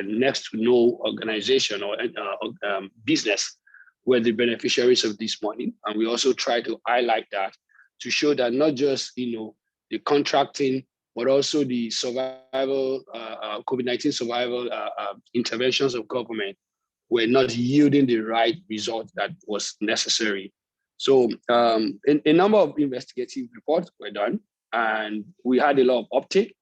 next to no organization or business were the beneficiaries of this money. And we also try to highlight that to show that not just the contracting, but also the survival, COVID-19 survival interventions of government were not yielding the right result that was necessary. So a number of investigative reports were done. And we had a lot of uptake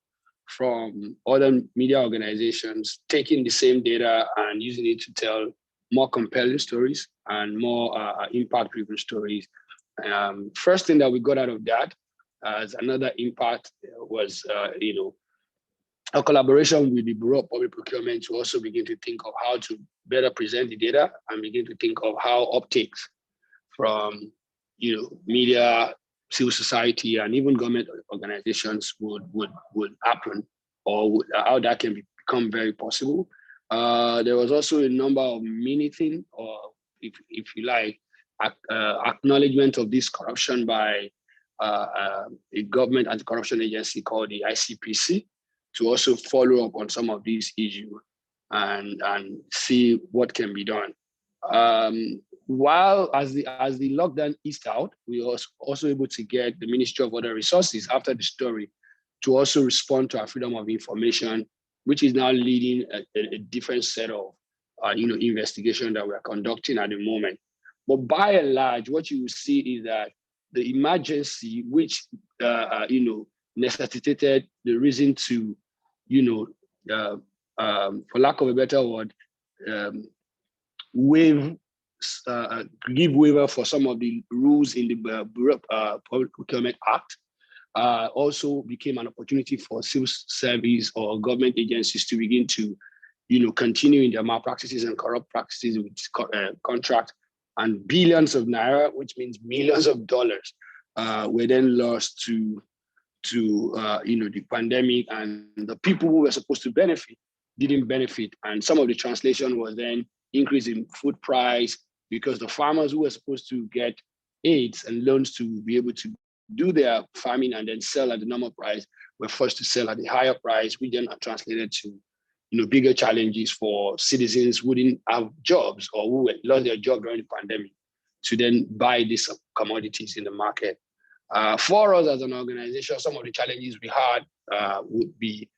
from other media organizations taking the same data and using it to tell more compelling stories and more impact-driven stories. First thing that we got out of that as another impact was, a collaboration with the Bureau of Public Procurement to also begin to think of how to better present the data and begin to think of how uptakes from, media, civil society, and even government organizations would happen, or how that can become very possible. There was also a number of mini things, or if you like, acknowledgement of this corruption by a government anti-corruption agency called the ICPC, to also follow up on some of these issues and see what can be done. While as the lockdown eased out, we were also able to get the Ministry of Water Resources after the story to also respond to our freedom of information, which is now leading a different set of investigation that we're conducting at the moment. But by and large, what you will see is that the emergency, which necessitated the reason to, for lack of a better word, give waiver for some of the rules in the Bureau Public Procurement Act, also became an opportunity for civil service or government agencies to begin to, continue in their malpractices and corrupt practices with contract, and billions of naira, which means millions of dollars, were then lost to the pandemic, and the people who were supposed to benefit didn't benefit. And some of the translation was then increase in food price, because the farmers who were supposed to get aids and loans to be able to do their farming and then sell at the normal price were forced to sell at the higher price, which then are translated to bigger challenges for citizens who didn't have jobs or who lost their job during the pandemic to then buy these commodities in the market. For us as an organization, some of the challenges we had would be,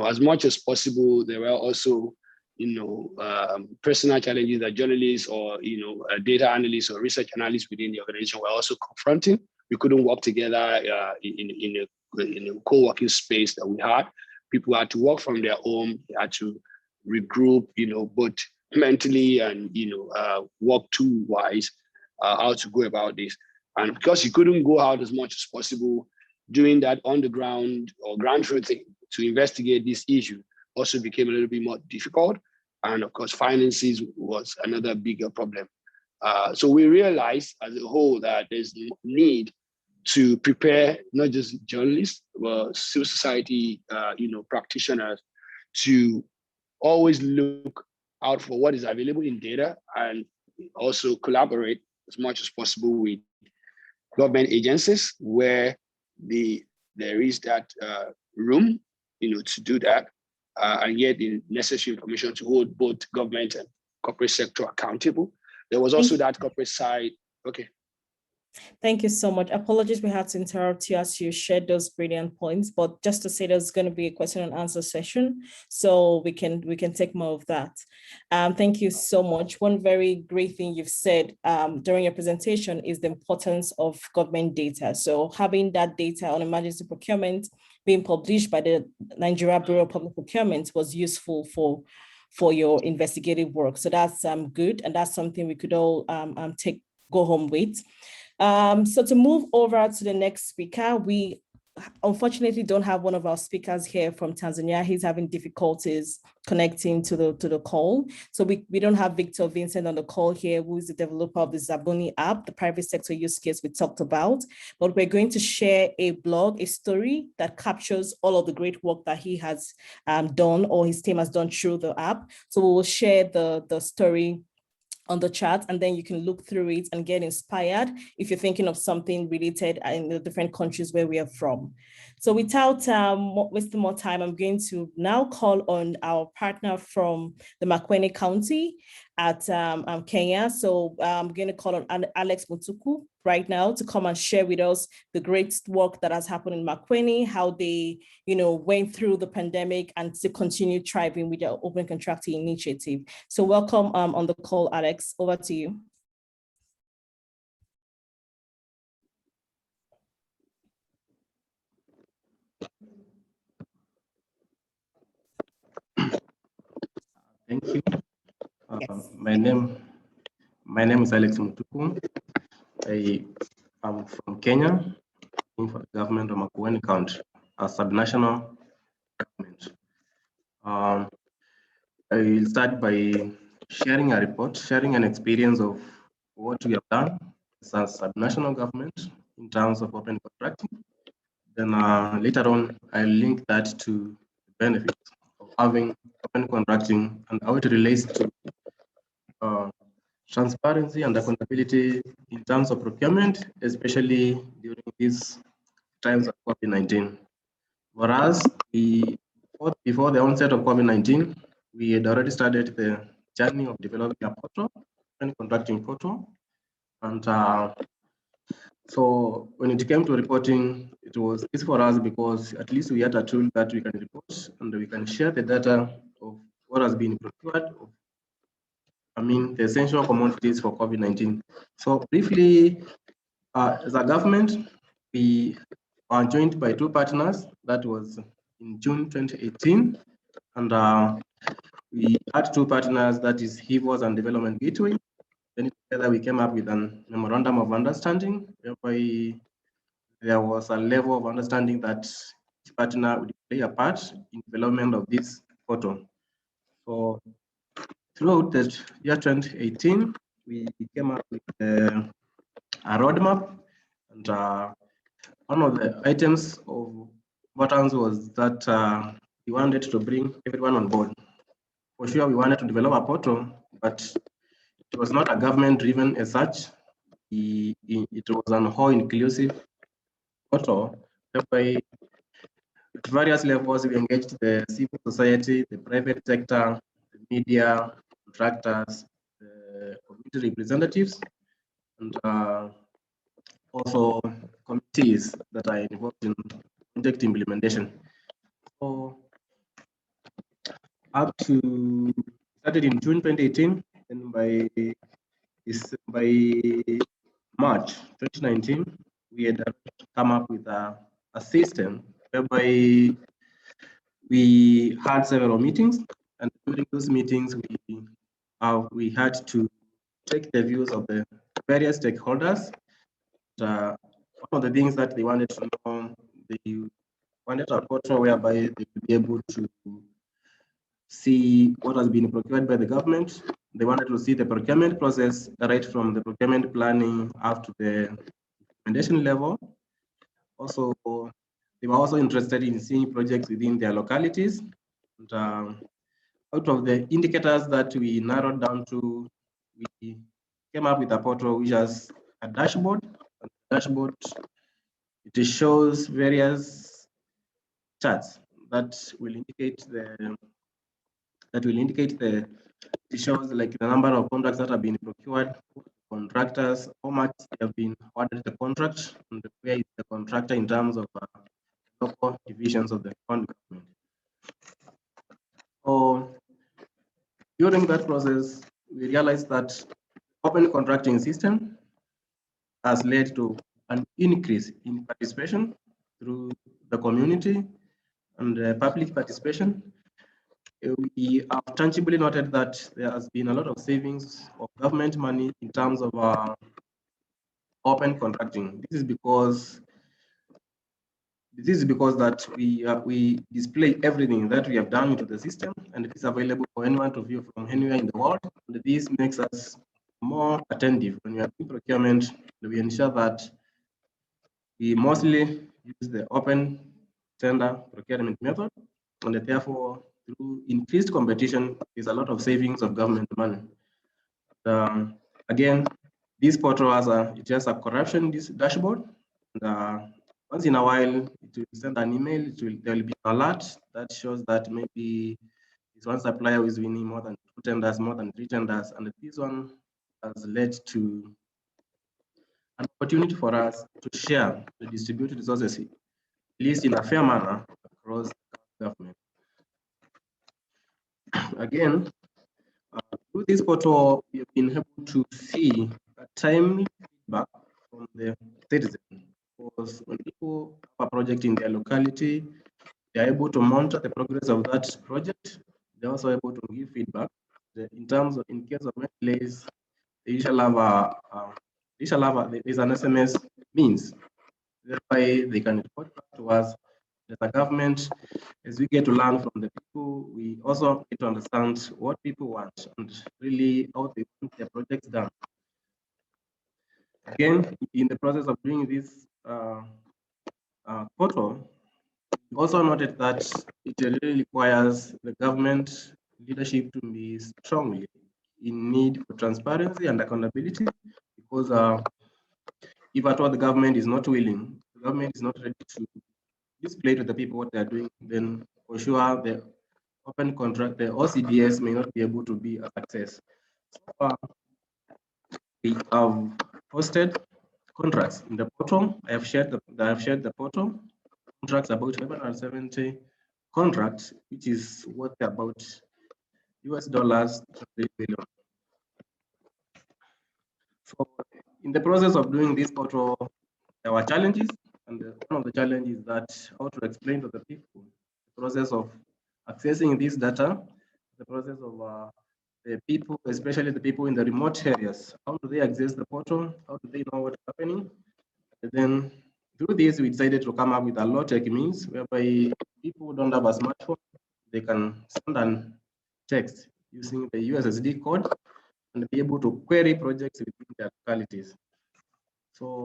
as much as possible, there were also, personal challenges that journalists or, data analysts or research analysts within the organization were also confronting. We couldn't work together in a co-working space that we had. People had to work from their home, they had to regroup, both mentally and, work tool-wise, how to go about this. And because you couldn't go out as much as possible, doing that on the ground or ground truth thing to investigate this issue also became a little bit more difficult. And of course, finances was another bigger problem. So we realized as a whole that there's need to prepare not just journalists, but civil society, practitioners, to always look out for what is available in data and also collaborate as much as possible with government agencies where there is that room, to do that, and get the necessary information to hold both government and corporate sector accountable. There was also that corporate side. Okay.
Thank you so much. Apologies, we had to interrupt you as you shared those brilliant points, but just to say there's going to be a question and answer session, so we can take more of that. Thank you so much. One very great thing you've said during your presentation is the importance of government data. So having that data on emergency procurement being published by the Nigeria Bureau of Public Procurement was useful for your investigative work. So that's good, and that's something we could all go home with. So to move over to the next speaker, we unfortunately don't have one of our speakers here from Tanzania. He's having difficulties connecting to the call. So we don't have Victor Vincent on the call here, who is the developer of the Zabuni app, the private sector use case we talked about. But we're going to share a blog, a story that captures all of the great work that he has done, or his team has done through the app. So we will share the story on the chat, and then you can look through it and get inspired if you're thinking of something related in the different countries where we are from. So without wasting more time, I'm going to now call on our partner from the Makueni County at Kenya. So I'm going to call on Alex Mutuku right now to come and share with us the great work that has happened in Makueni, how they, went through the pandemic and to continue thriving with their open contracting initiative. So welcome on the call, Alex. Over to you.
Thank you. My name is Alex Mutuku. I am from Kenya, for the government of Makueni County, a subnational government. I will start by sharing an experience of what we have done as a subnational government in terms of open contracting. Then later on, I'll link that to the benefits of having open contracting and how it relates to transparency and accountability in terms of procurement, especially during these times of COVID-19. For us, before the onset of COVID-19, we had already started the journey of developing a portal, open contracting portal. And so when it came to reporting, it was easy for us because at least we had a tool that we can report and we can share the data of what has been procured, the essential commodities for COVID-19. So briefly, as a government, we are joined by two partners. That was in June 2018. And we had two partners, that is HIVOS and Development Gateway. Then together we came up with a memorandum of understanding, whereby there was a level of understanding that each partner would play a part in development of this portal. So throughout the year 2018, we came up with a roadmap, and one of the items of importance was that we wanted to bring everyone on board. For sure, we wanted to develop a portal, but it was not a government-driven as such. It was an all-inclusive portal, whereby at various levels we engaged the civil society, the private sector, the media, contractors, the community representatives, and also committees that are involved in project implementation. So up to started in June 2018, and by March 2019, we had come up with a system whereby we had several meetings, and during those meetings, we had to take the views of the various stakeholders. One of the things that they wanted to know, they wanted a portal whereby they would be able to see what has been procured by the government. They wanted to see the procurement process, right from the procurement planning up to the implementation level. Also, they were also interested in seeing projects within their localities. And, out of the indicators that we narrowed down to, we came up with a portal which has a dashboard. And the dashboard, it shows various charts that will indicate it shows like the number of contracts that have been procured, contractors, how much they have been awarded the contract, and where is the contractor in terms of local divisions of the government. So during that process, we realized that open contracting system has led to an increase in participation through the community and public participation. We have tangibly noted that there has been a lot of savings of government money in terms of open contracting. This is because that we display everything that we have done into the system, and it is available for anyone to view from anywhere in the world. And this makes us more attentive when we are doing procurement. We ensure that we mostly use the open tender procurement method, and therefore, through increased competition, there's a lot of savings of government money. Again, this portal has a corruption dashboard. And, once in a while, it will send an email. There will be an alert that shows that maybe this one supplier is winning more than 2 tenders, more than 3 tenders, and this one has led to an opportunity for us to share the distributed resources, at least in a fair manner, across the government. Again, through this portal, we have been able to see a timely feedback from the citizen. Because when people have a project in their locality, they are able to monitor the progress of that project. They're also able to give feedback In terms of, in case of delays, they usually there's an SMS means whereby they can report back to us as a government. As we get to learn from the people, we also get to understand what people want and really how they want their projects done. Again, in the process of doing this portal, we also noted that it really requires the government leadership to be strongly in need for transparency and accountability, because if at all the government is not willing, the government is not ready to display to the people what they're doing, then for sure the open contract, the OCDS may not be able to be a success. So far, we have posted contracts in the portal. I have shared the portal contracts, about 570 contracts, which is worth about US dollars 3 billion. So in the process of doing this portal, there were challenges, and one of the challenges is that how to explain to the people the process of accessing this data, the process of the people, especially the people in the remote areas. How do they access the portal? How do they know what's happening? And then through this, we decided to come up with a low-tech means whereby people who don't have a smartphone, they can send an text using the USSD code and be able to query projects within their localities. So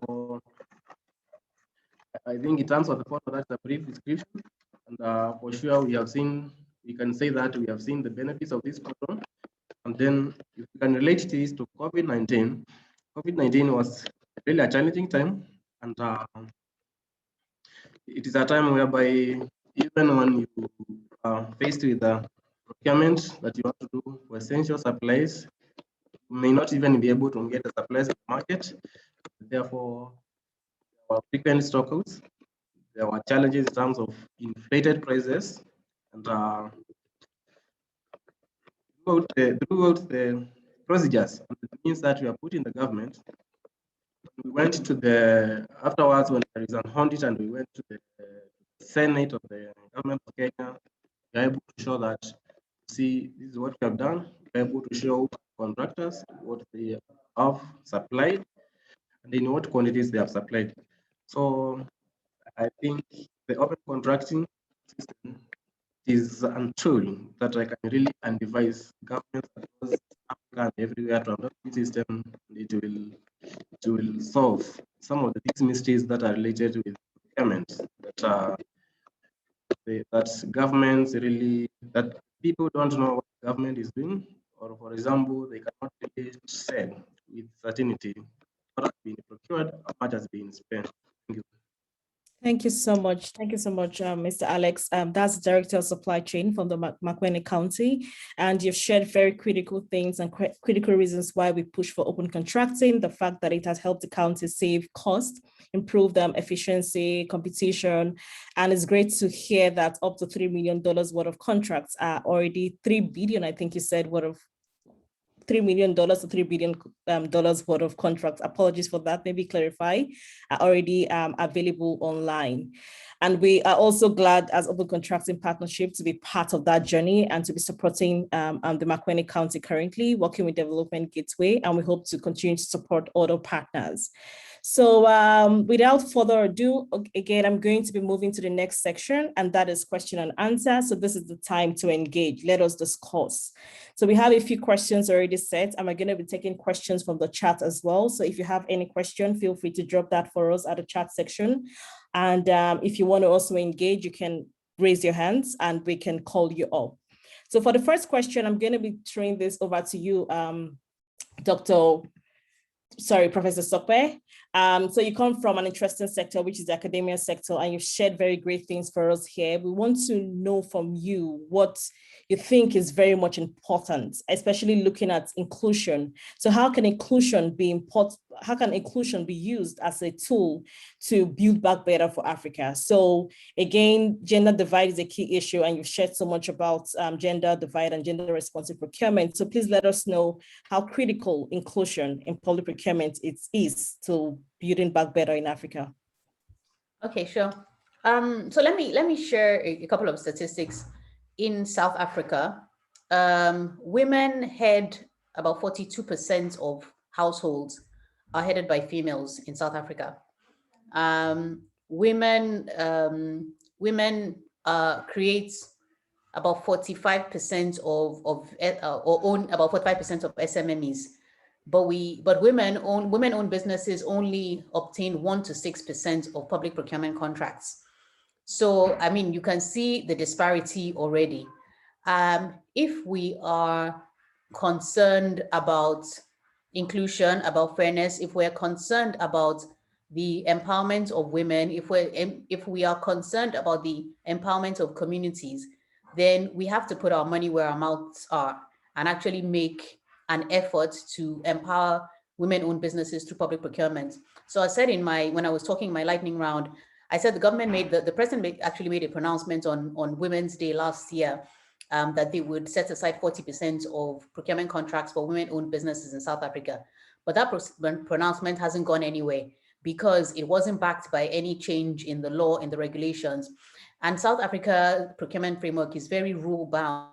I think in terms of the portal, that's a brief description. And for sure, we can say that we have seen the benefits of this portal. And then if we can relate this to COVID-19, COVID-19 was really a challenging time. And it is a time whereby even when you are faced with the procurement that you want to do for essential supplies, you may not even be able to get the supplies in the market. Therefore, there were frequent stockouts. There were challenges in terms of inflated prices. And throughout the procedures and the means that we are putting the government, we went to afterwards when there is an audit and we went to the Senate of the government of Kenya, we are able to show that, see, this is what we have done. We are able to show contractors what they have supplied and in what quantities they have supplied. So I think the open contracting system is a tool that I can really advise governments across Africa and everywhere to adopt this system. It will solve some of these mistakes that are related with procurement, that governments really, that people don't know what the government is doing, or for example, they cannot really say with certainty what has been procured, how much has been spent. Thank you.
Thank you so much. Thank you so much, Mr. Alex. That's Director of Supply Chain from the Makwene County. And you've shared very critical things and critical reasons why we push for open contracting, the fact that it has helped the county save cost, improve efficiency, competition. And it's great to hear that up to $3 million worth of contracts are already $3 billion, I think you said, worth of $3 million to $3 billion worth of contracts. Apologies for that, maybe clarify, are already available online. And we are also glad as Open Contracting Partnership to be part of that journey and to be supporting the Makwene County currently, working with Development Gateway, and we hope to continue to support other partners. So without further ado, again, I'm going to be moving to the next section, and that is question and answer. So this is the time to engage. Let us discuss. So we have a few questions already set, and we're going to be taking questions from the chat as well. So if you have any question, feel free to drop that for us at the chat section. And if you want to also engage, you can raise your hands and we can call you up. So for the first question, I'm going to be throwing this over to you, Professor Sokwe. So you come from an interesting sector, which is the academia sector, and you've shared very great things for us here. We want to know from you what you think is very much important, especially looking at inclusion. So how can inclusion be important? How can inclusion be used as a tool to build back better for Africa? So again, gender divide is a key issue, and you've shared so much about gender divide and gender responsive procurement. So please let us know how critical inclusion in public procurement is to building back better in Africa.
Okay, sure. So let me share a couple of statistics in South Africa. women head about 42% of households are headed by females in South Africa. Women create about 45% or own about 45% of SMMEs, but women-owned businesses only obtain 1 to 6% of public procurement contracts. So I mean, you can see the disparity already. If we are concerned about inclusion, about fairness, if we're concerned about the empowerment of women, if we are concerned about the empowerment of communities, then we have to put our money where our mouths are and actually make an effort to empower women-owned businesses through public procurement. So I said when I was talking my lightning round, I said the government the president actually made a pronouncement on Women's Day last year, that they would set aside 40% of procurement contracts for women-owned businesses in South Africa. But that pronouncement hasn't gone anywhere because it wasn't backed by any change in the law, in the regulations. And South Africa procurement framework is very rule-bound.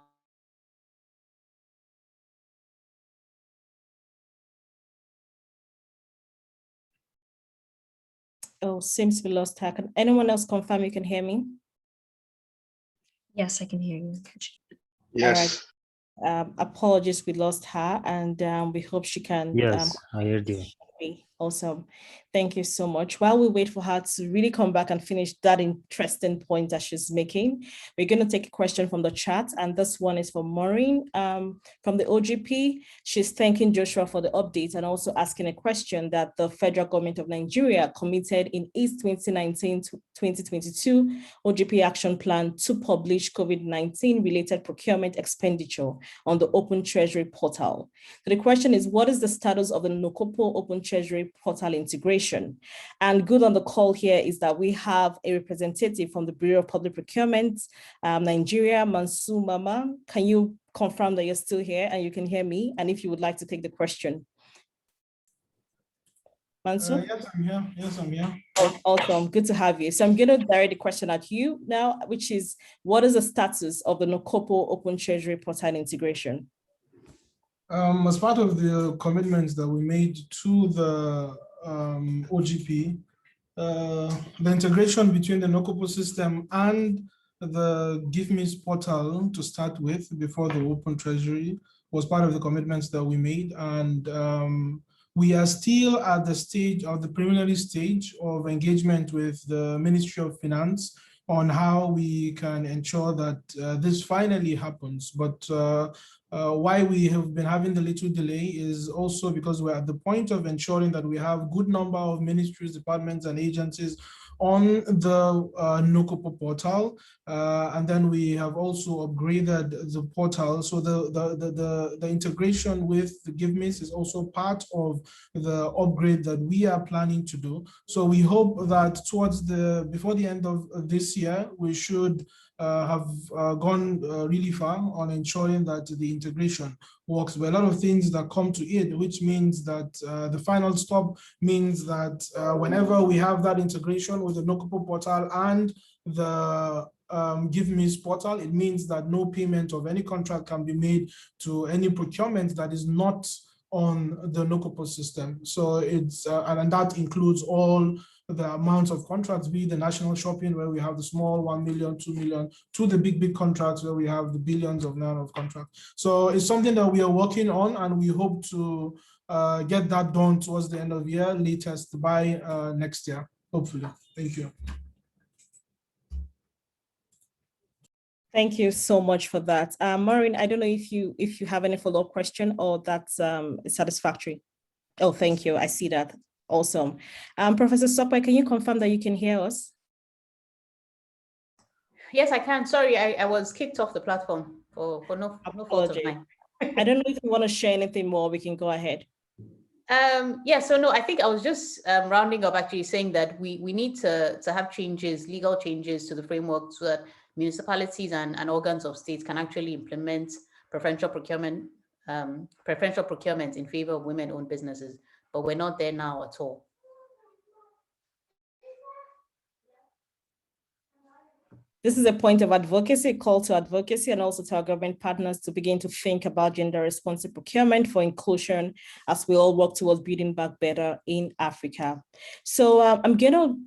Oh, seems we lost her. Can anyone else confirm you can hear me?
Yes, I can hear you.
Yes.
Apologies, we lost her, and we hope she can.
Yes, I heard you.
Awesome. Thank you so much. While we wait for her to really come back and finish that interesting point that she's making, we're going to take a question from the chat. And this one is for Maureen from the OGP. She's thanking Joshua for the update and also asking a question that the federal government of Nigeria committed in its 2019 to 2022 OGP action plan to publish COVID-19 related procurement expenditure on the Open Treasury portal. So the question is, what is the status of the Nokopo Open Treasury portal integration? And good on the call here is that we have a representative from the Bureau of Public Procurement, Nigeria, Mansour Mama. Can you confirm that you're still here and you can hear me? And if you would like to take the question. Mansour?
Yes, I'm here. Yes, I'm here.
Oh, awesome. Good to have you. So I'm going to direct the question at you now, which is, what is the status of the Nokopo Open Treasury portal integration?
As part of the commitments that we made to the OGP, the integration between the Nokopo system and the Give Me portal to start with before the Open Treasury was part of the commitments that we made. And we are still at the stage of the preliminary stage of engagement with the Ministry of Finance on how we can ensure that this finally happens. But why we have been having the little delay is also because we're at the point of ensuring that we have good number of ministries, departments, and agencies on the Nokopo portal, and then we have also upgraded the portal. So the integration with the Give Me is also part of the upgrade that we are planning to do. So we hope that before the end of this year, we should have gone really far on ensuring that the integration works. But a lot of things that come to it, which means that the final stop means that whenever we have that integration with the Nokopo portal and the Give Me portal, it means that no payment of any contract can be made to any procurement that is not on the Nokopo system. So it's and that includes all the amounts of contracts, be the national shopping where we have the small 1 million, 2 million, to the big contracts where we have the billions of naira of contracts. So it's something that we are working on, and we hope to get that done towards the end of the year, latest by next year, hopefully. Thank you.
Thank you so much for that. Maureen, I don't know if you have any follow-up question or that's satisfactory. Oh, thank you. I see that. Awesome. Professor Sokwe, can you confirm that you can hear us?
Yes, I can. Sorry, I was kicked off the platform for no fault of mine.
I don't know if you want to share anything more, we can go ahead.
Yeah, so no, I think I was just rounding up actually saying that we need to have changes, legal changes to the framework so that municipalities and organs of states can actually implement preferential procurement in favor of women-owned businesses, but we're not there now at all.
This is a point of advocacy, a call to advocacy, and also to our government partners to begin to think about gender-responsive procurement for inclusion as we all work towards building back better in Africa. So I'm going to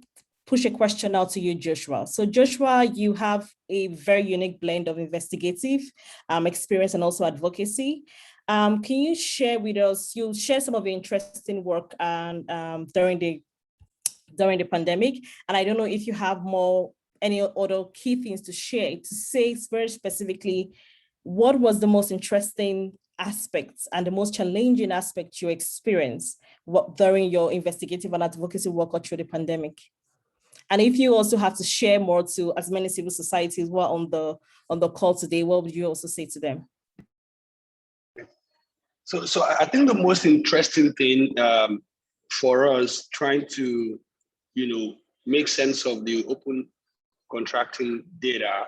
push a question out to you, Joshua. So Joshua, you have a very unique blend of investigative experience and also advocacy. Can you share with us, you'll share some of your interesting work during the pandemic, and I don't know if you have any other key things to share, to say very specifically, what was the most interesting aspects and the most challenging aspect you experienced during your investigative and advocacy work or through the pandemic? And if you also have to share more to as many civil societies who are on the call today, what would you also say to them?
So I think the most interesting thing for us trying to, make sense of the open contracting data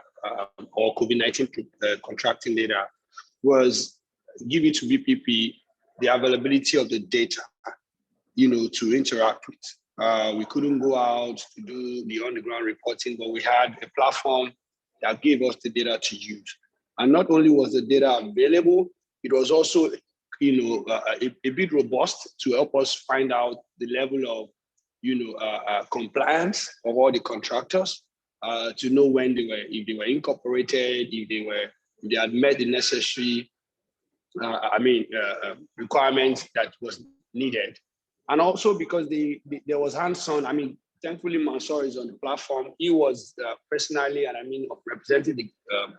or COVID-19 contracting data was give it to BPP the availability of the data, to interact with. We couldn't go out to do the on-the-ground reporting, but we had a platform that gave us the data to use. And not only was the data available, it was also, a bit robust to help us find out the level of, compliance of all the contractors, to know when if they were incorporated, if they had met the necessary, requirements that was needed. And also because there was hands-on, thankfully Mansour is on the platform. He was personally, and representing the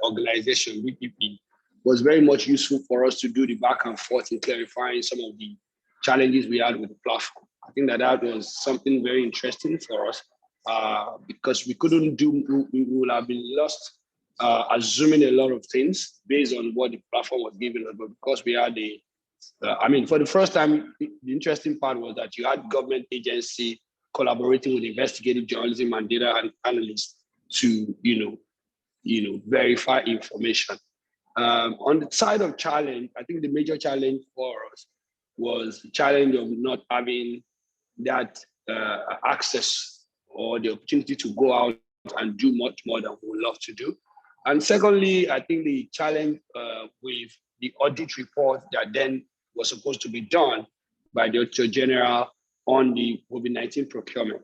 organization, BPP, was very much useful for us to do the back and forth in clarifying some of the challenges we had with the platform. I think that was something very interesting for us because we would have been lost assuming a lot of things based on what the platform was giving us. But because we had for the first time, the interesting part was that you had government agency collaborating with investigative journalism and data analysts to, verify information. On the side of challenge, I think the major challenge for us was the challenge of not having that access or the opportunity to go out and do much more than we would love to do. And secondly, I think the challenge with the audit report that then was supposed to be done by the Auditor General on the COVID-19 procurement.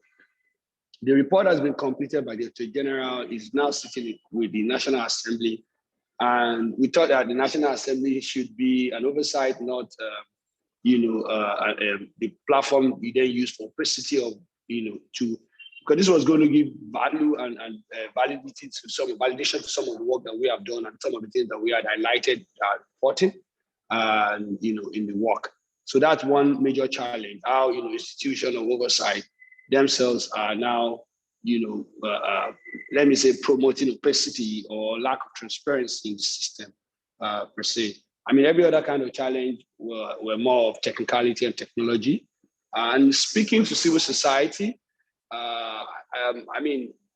The report has been completed by the Auditor General, is now sitting with the National Assembly. And we thought that the National Assembly should be an oversight, not the platform we then use for opacity of, because this was going to give value and validity to validation to some of the work that we have done and some of the things that we had highlighted reporting and in the work. So that's one major challenge, how institutional oversight themselves are now let me say promoting opacity or lack of transparency in the system per se. Every other kind of challenge were more of technicality and technology. And speaking to civil society,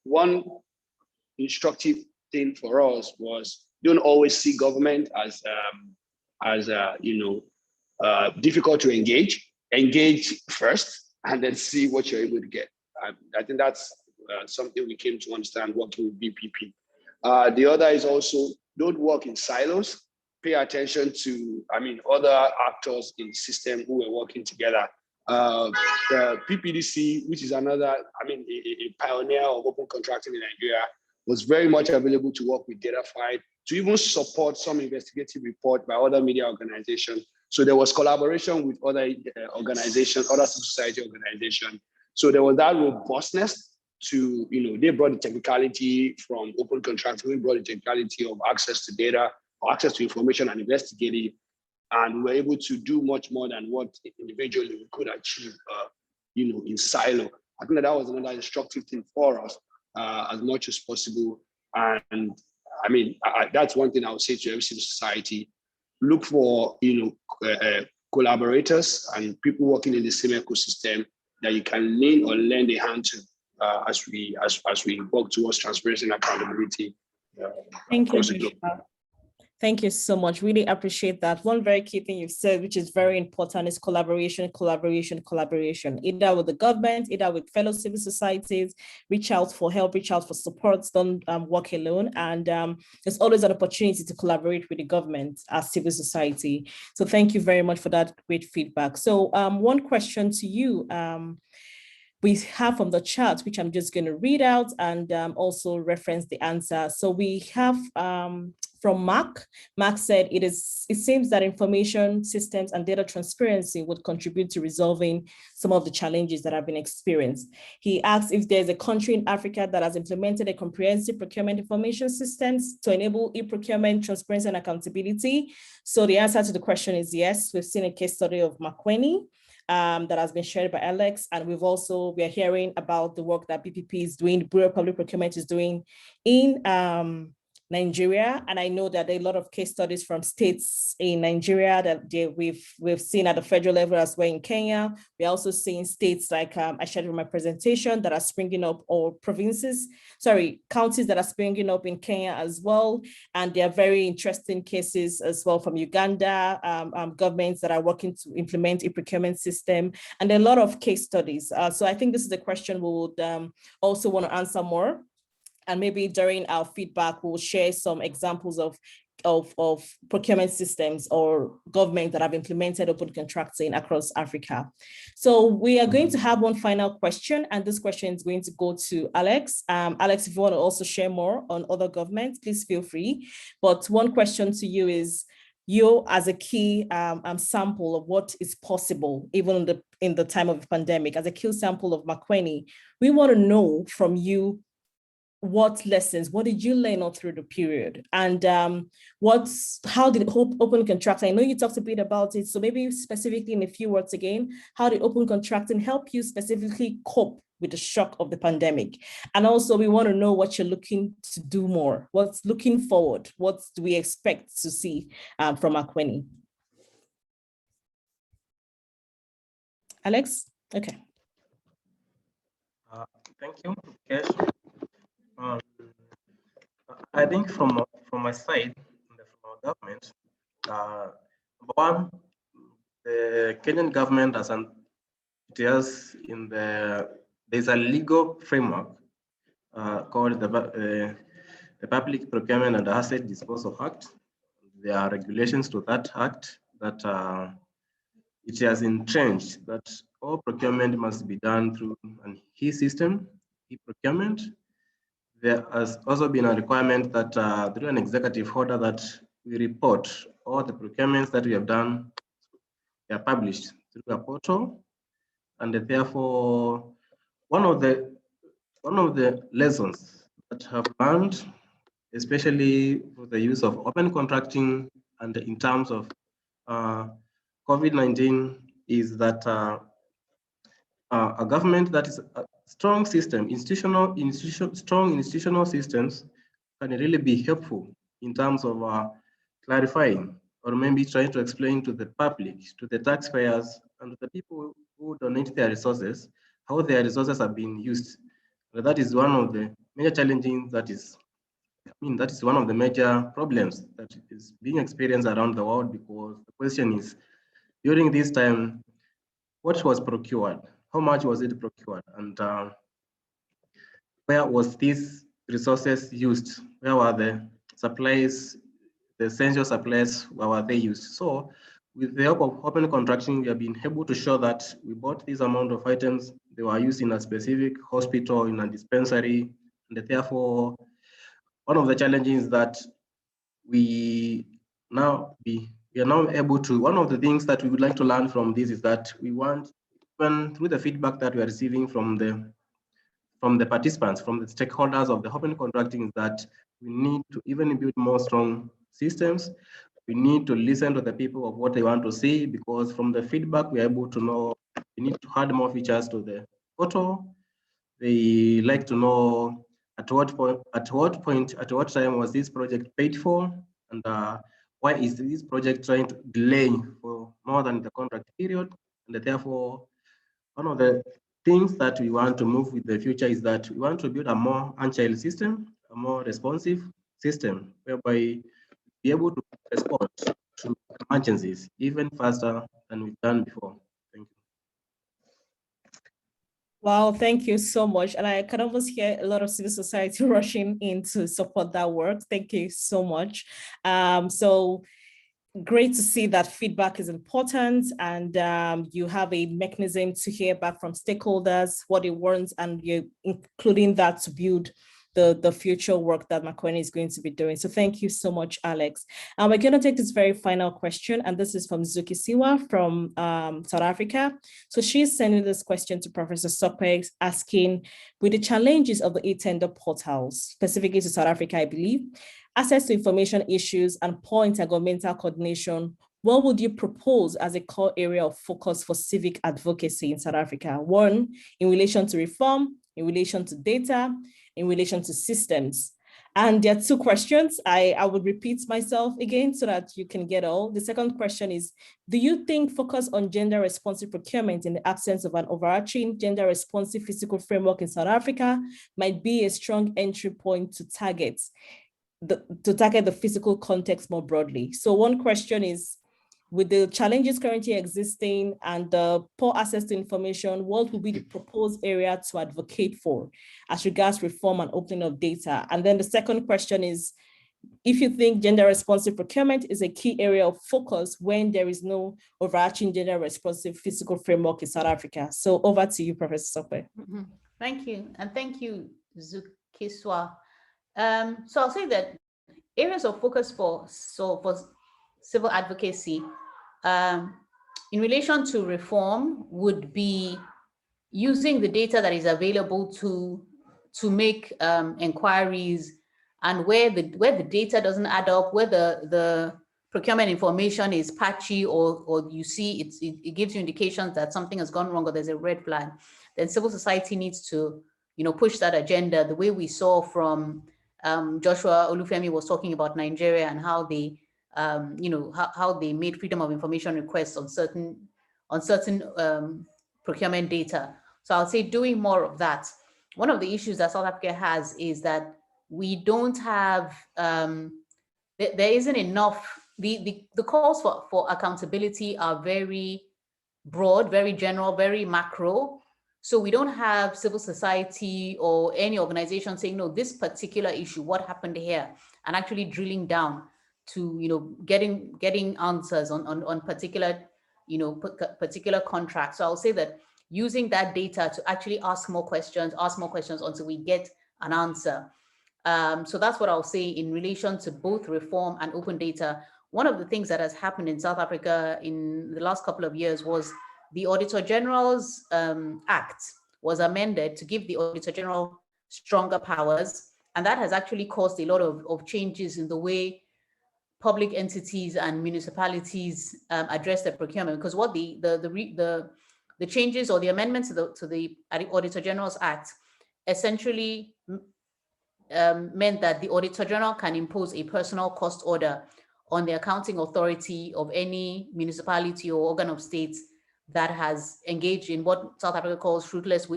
one instructive thing for us was don't always see government as difficult to engage. Engage first and then see what you're able to get. I think that's something we came to understand working with BPP. The other is also don't work in silos. Pay attention to, other actors in the system who were working together. The PPDC, which is another, a pioneer of open contracting in Nigeria, was very much available to work with DataFight, to even support some investigative report by other media organizations. So there was collaboration with other organizations, other civil society organizations. So there was that robustness to, they brought the technicality from open contracting, we brought the technicality of access to data, access to information and investigative, and we were able to do much more than what individually we could achieve, in silo. I think that was another instructive thing for us as much as possible. And that's one thing I would say to every civil society: look for collaborators and people working in the same ecosystem that you can lean or lend a hand to as we work towards transparency and accountability.
Thank you, Joshua. Thank you so much. Really appreciate that. One very key thing you've said, which is very important, is collaboration, collaboration, collaboration, either with the government, either with fellow civil societies. Reach out for help, reach out for support, don't work alone. And there's always an opportunity to collaborate with the government as civil society. So thank you very much for that great feedback. So one question to you. We have from the chat, which I'm just going to read out and also reference the answer. So we have from Mark. Mark said, it seems that information systems and data transparency would contribute to resolving some of the challenges that have been experienced. He asks if there's a country in Africa that has implemented a comprehensive procurement information systems to enable e-procurement, transparency, and accountability. So the answer to the question is yes. We've seen a case study of Makweni that has been shared by Alex. And we are hearing about the work that BPP is doing, the Bureau of Public Procurement is doing in Nigeria. And I know that there are a lot of case studies from states in Nigeria that we've seen at the federal level as well in Kenya. We're also seeing states like I shared in my presentation that are springing up, or counties that are springing up in Kenya as well. And there are very interesting cases as well from Uganda, governments that are working to implement a procurement system, and there are a lot of case studies. So I think this is a question we would also want to answer more. And maybe during our feedback, we'll share some examples of procurement systems or governments that have implemented open contracting across Africa. So we are going to have one final question, and this question is going to go to Alex. Alex, if you want to also share more on other governments, please feel free. But one question to you is, you as a key sample of what is possible, even in the time of the pandemic, as a key sample of Makweni, we want to know from you, what did you learn all through the period? And how did open contracting, I know you talked a bit about it, so maybe specifically in a few words again, how did open contracting help you specifically cope with the shock of the pandemic? And also we want to know what you're looking to do more, what's looking forward, what do we expect to see from Makweni? Alex, okay.
Thank you, Kesh. I think from my side, from our government, one, the Kenyan government there's a legal framework called the Public Procurement and Asset Disposal Act. There are regulations to that act that it has entrenched that all procurement must be done through an e-system, e-procurement. There has also been a requirement that through an executive order that we report all the procurements that we have done. They are published through a portal, and therefore one of the lessons that have learned, especially for the use of open contracting and in terms of COVID-19, is that a government that is a strong system, strong institutional systems can really be helpful in terms of clarifying or maybe trying to explain to the public, to the taxpayers, and to the people who donate their resources, how their resources are being used. But that is one of the major challenges that is one of the major problems that is being experienced around the world, because the question is, during this time, what was procured? How much was it procured? And where was these resources used? Where were the supplies, the essential supplies, where were they used? So with the help of open contracting, we have been able to show that we bought this amount of items, they were used in a specific hospital, in a dispensary, and therefore, one of the challenges that we are now able to, one of the things that we would like to learn from this is that we want, even through the feedback that we are receiving from the participants, from the stakeholders of the open contracting, is that we need to even build more strong systems. We need to listen to the people of what they want to see, because from the feedback, we are able to know we need to add more features to the portal. They like to know at what time was this project paid for, and why is this project trying to delay for more than the contract period. And therefore, one of the things that we want to move with the future is that we want to build a more agile system, a more responsive system, whereby we be able to respond to emergencies even faster than we've done before. Thank you.
Wow, thank you so much. And I can almost hear a lot of civil society rushing in to support that work. Thank you so much. So great to see that feedback is important, and you have a mechanism to hear back from stakeholders what they want, and you're including that to build the future work that Macaroni is going to be doing. So thank you so much, Alex. We're going to take this very final question, and this is from Zuki Siwa from South Africa. So she's sending this question to Professor Sope, asking, with the challenges of the e-tender portals, specifically to South Africa, I believe, access to information issues and poor intergovernmental coordination, what would you propose as a core area of focus for civic advocacy in South Africa? One, in relation to reform, in relation to data, in relation to systems. And there are two questions. I would repeat myself again so that you can get all. The second question is, do you think focus on gender responsive procurement in the absence of an overarching gender responsive physical framework in South Africa might be a strong entry point to target the physical context more broadly? So one question is, with the challenges currently existing and the poor access to information, what will be the proposed area to advocate for as regards reform and opening of data? And then the second question is, if you think gender responsive procurement is a key area of focus when there is no overarching gender responsive physical framework in South Africa. So over to you, Professor Sope.
Thank you. And thank you, Zukiswa. So I'll say that areas of focus for civil advocacy in relation to reform would be using the data that is available to make inquiries, and where the data doesn't add up, where the procurement information is patchy, or you see it gives you indications that something has gone wrong or there's a red flag, then civil society needs to push that agenda, the way we saw from Joshua Olufemi was talking about Nigeria and how they how they made freedom of information requests on certain procurement data. So I'll say doing more of that. One of the issues that South Africa has is that we don't have, there isn't enough, the calls for accountability are very broad, very general, very macro. So we don't have civil society or any organization saying, no, this particular issue, what happened here, and actually drilling down to getting answers on particular particular contracts. So I'll say that using that data to actually ask more questions until we get an answer. So that's what I'll say in relation to both reform and open data. One of the things that has happened in South Africa in the last couple of years was the Auditor General's Act was amended to give the Auditor General stronger powers. And that has actually caused a lot of changes in the way public entities and municipalities address their procurement. Because what the changes or the amendments to the Auditor General's Act essentially meant that the Auditor General can impose a personal cost order on the accounting authority of any municipality or organ of state that has engaged in what South Africa calls fruitless,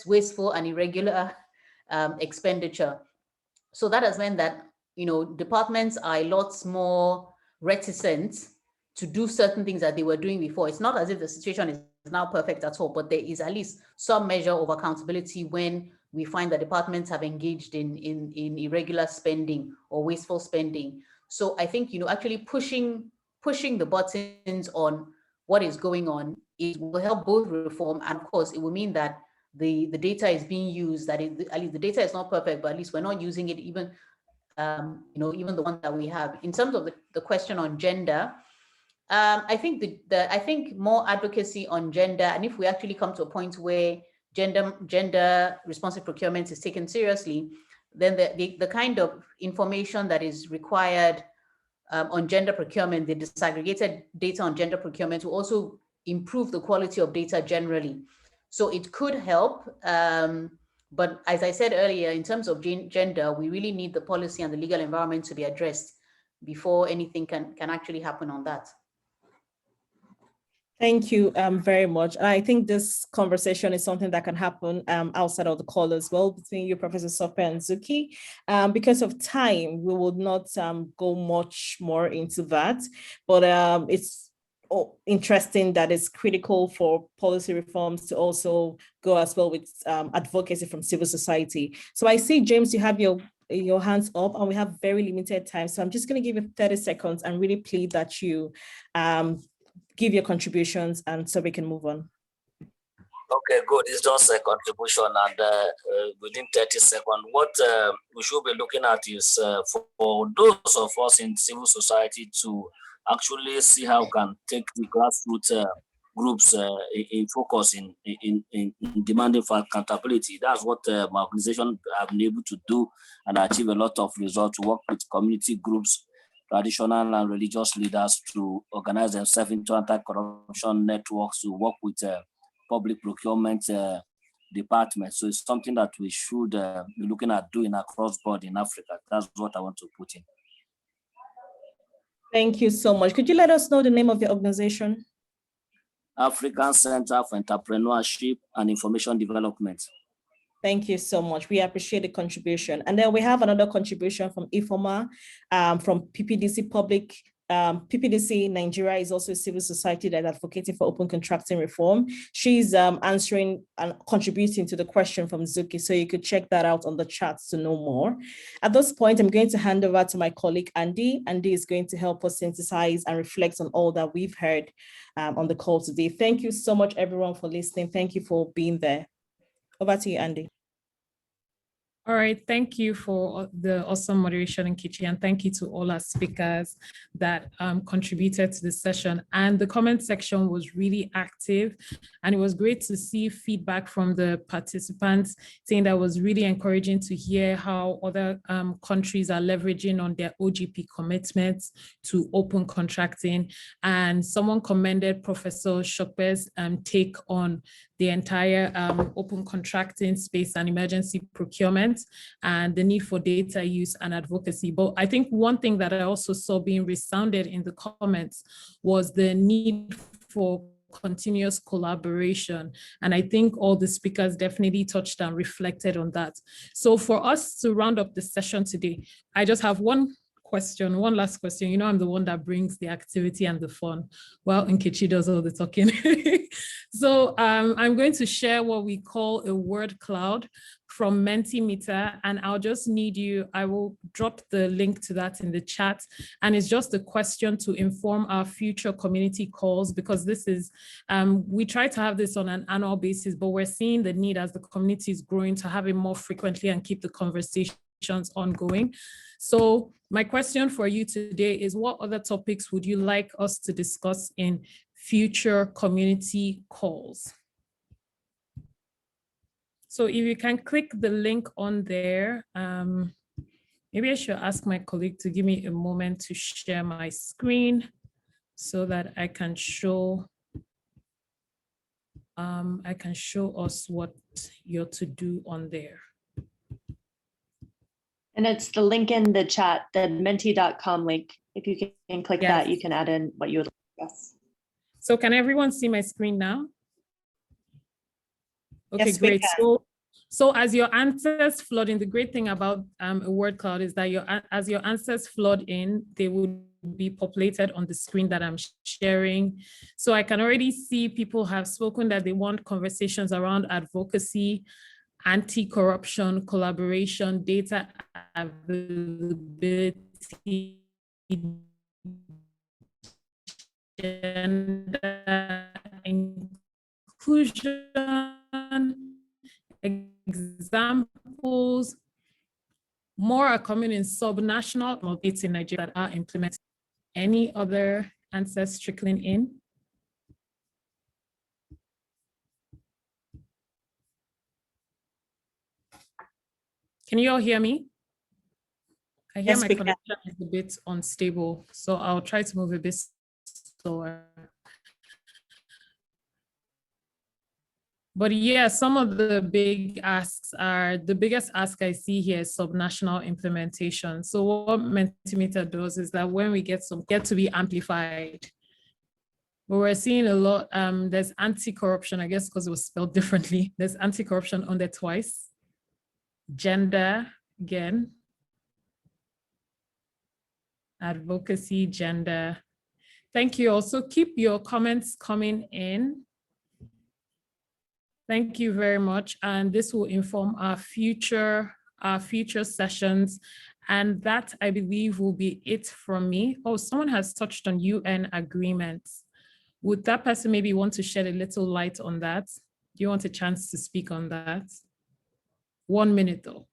wasteful, and irregular expenditure. So that has meant that departments are a lot more reticent to do certain things that they were doing before. It's not as if the situation is now perfect at all, but there is at least some measure of accountability when we find that departments have engaged in irregular spending or wasteful spending. So I think actually pushing the buttons on what is going on will help both reform, and of course it will mean that the data is being used, that at least the data is not perfect, but at least we're not using it, even even the one that we have. In terms of the question on gender, I think more advocacy on gender, and if we actually come to a point where gender responsive procurement is taken seriously, then the kind of information that is required on gender procurement, the disaggregated data on gender procurement, will also improve the quality of data generally. So it could help, but as I said earlier, in terms of gender, we really need the policy and the legal environment to be addressed before anything can actually happen on that.
Thank you very much. I think this conversation is something that can happen outside of the call as well between you, Professor Sope and Zuki. Because of time, we will not go much more into that, but it's interesting that it's critical for policy reforms to also go as well with advocacy from civil society. So I see, James, you have your hands up and we have very limited time. So I'm just going to give you 30 seconds and really plead that you give your contributions and so we can move on.
Okay, good. It's just a contribution, and within 30 seconds, what we should be looking at is for those of us in civil society to actually see how we can take the grassroots groups in focus in demanding for accountability. That's what my organization have been able to do and achieve a lot of results, to work with community groups, traditional and religious leaders to organize themselves into anti-corruption networks, to work with public procurement departments. So it's something that we should be looking at doing across board in Africa. That's what I want to put in.
Thank you so much. Could you let us know the name of the organization?
African Center for Entrepreneurship and Information Development.
Thank you so much. We appreciate the contribution. And then we have another contribution from IFOMA, from PPDC Public. PPDC Nigeria is also a civil society that advocating for open contracting reform. She's answering and contributing to the question from Zuki, so you could check that out on the chat to know more. At this point, I'm going to hand over to my colleague, Andy. Andy is going to help us synthesize and reflect on all that we've heard on the call today. Thank you so much, everyone, for listening. Thank you for being there. Over to you, Andy.
All right, thank you for the awesome moderation, Nkechi, and thank you to all our speakers that contributed to this session. And the comment section was really active, and it was great to see feedback from the participants saying that was really encouraging to hear how other countries are leveraging on their OGP commitments to open contracting. And someone commended Professor Shokpe's take on the entire open contracting space and emergency procurement and the need for data use and advocacy. But I think one thing that I also saw being resounded in the comments was the need for continuous collaboration. And I think all the speakers definitely touched and reflected on that. So for us to round up the session today, I just have one last question. You know, I'm the one that brings the activity and the fun. Well, Nkechi does all the talking. So I'm going to share what we call a word cloud from Mentimeter, and I'll just need you, I will drop the link to that in the chat. And it's just a question to inform our future community calls, because this is, we try to have this on an annual basis, but we're seeing the need as the community is growing to have it more frequently and keep the conversations ongoing. So my question for you today is, what other topics would you like us to discuss in future community calls? So if you can click the link on there, maybe I should ask my colleague to give me a moment to share my screen so that I can show us what you're to do on there.
And it's the link in the chat, the menti.com link. If you can click that, you can add in what you would like. Yes.
So can everyone see my screen now? Okay,
yes,
great. So as your answers flood in, the great thing about a word cloud is that as your answers flood in, they will be populated on the screen that I'm sharing. So I can already see people have spoken that they want conversations around advocacy, anti-corruption, collaboration, data availability, gender inclusion, examples. More are coming in subnational updates in Nigeria that are implemented. Any other answers trickling in? Can you all hear me? I hear my connection is a bit unstable, so I'll try to move a bit slower. But yeah, some of the big asks are, the biggest ask I see here is subnational implementation. So what Mentimeter does is that when we get to be amplified, But we're seeing a lot, there's anti-corruption, I guess because it was spelled differently. There's anti-corruption on there twice. Gender, again. Advocacy, gender. Thank you. Also, keep your comments coming in. Thank you very much. And this will inform our future sessions. And that, I believe, will be it from me. Oh, someone has touched on UN agreements. Would that person maybe want to shed a little light on that? Do you want a chance to speak on that? 1 minute though.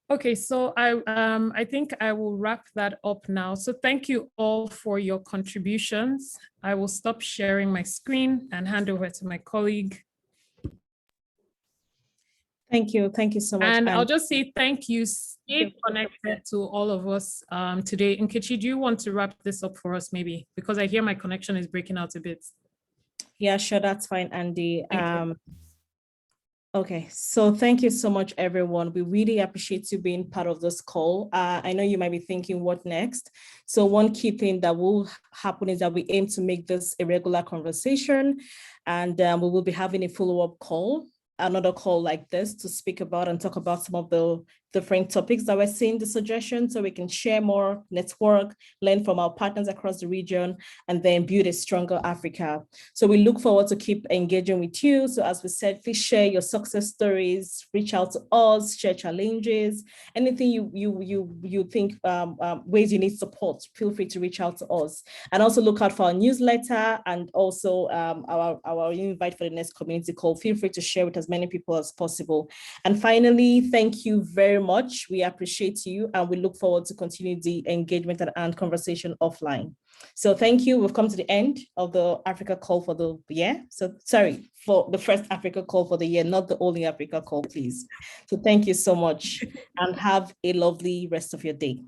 Okay, so I think I will wrap that up now. So thank you all for your contributions. I will stop sharing my screen and hand over to my colleague.
Thank you so much.
And I'll just say thank you. Stay connected to all of us today. Nkechi, do you want to wrap this up for us maybe? Because I hear my connection is breaking out a bit.
Yeah, sure, that's fine, Andy. Okay, so thank you so much, everyone. We really appreciate you being part of this call. I know you might be thinking, what next? So one key thing that will happen is that we aim to make this a regular conversation, and we will be having a follow-up call, another call like this, to speak about and talk about some of the different topics that we're seeing, the suggestions, so we can share more, network, learn from our partners across the region, and then build a stronger Africa. So we look forward to keep engaging with you. So as we said, please share your success stories, reach out to us, share challenges, anything you think, ways you need support, feel free to reach out to us. And also look out for our newsletter and also our invite for the next community call. Feel free to share with as many people as possible. And finally, thank you very much. We appreciate you, and we look forward to continue the engagement and conversation offline. So thank you. We've come to the end of the Africa call for the year. So sorry, for the first Africa call for the year, not the only Africa call, please. So thank you so much, and have a lovely rest of your day.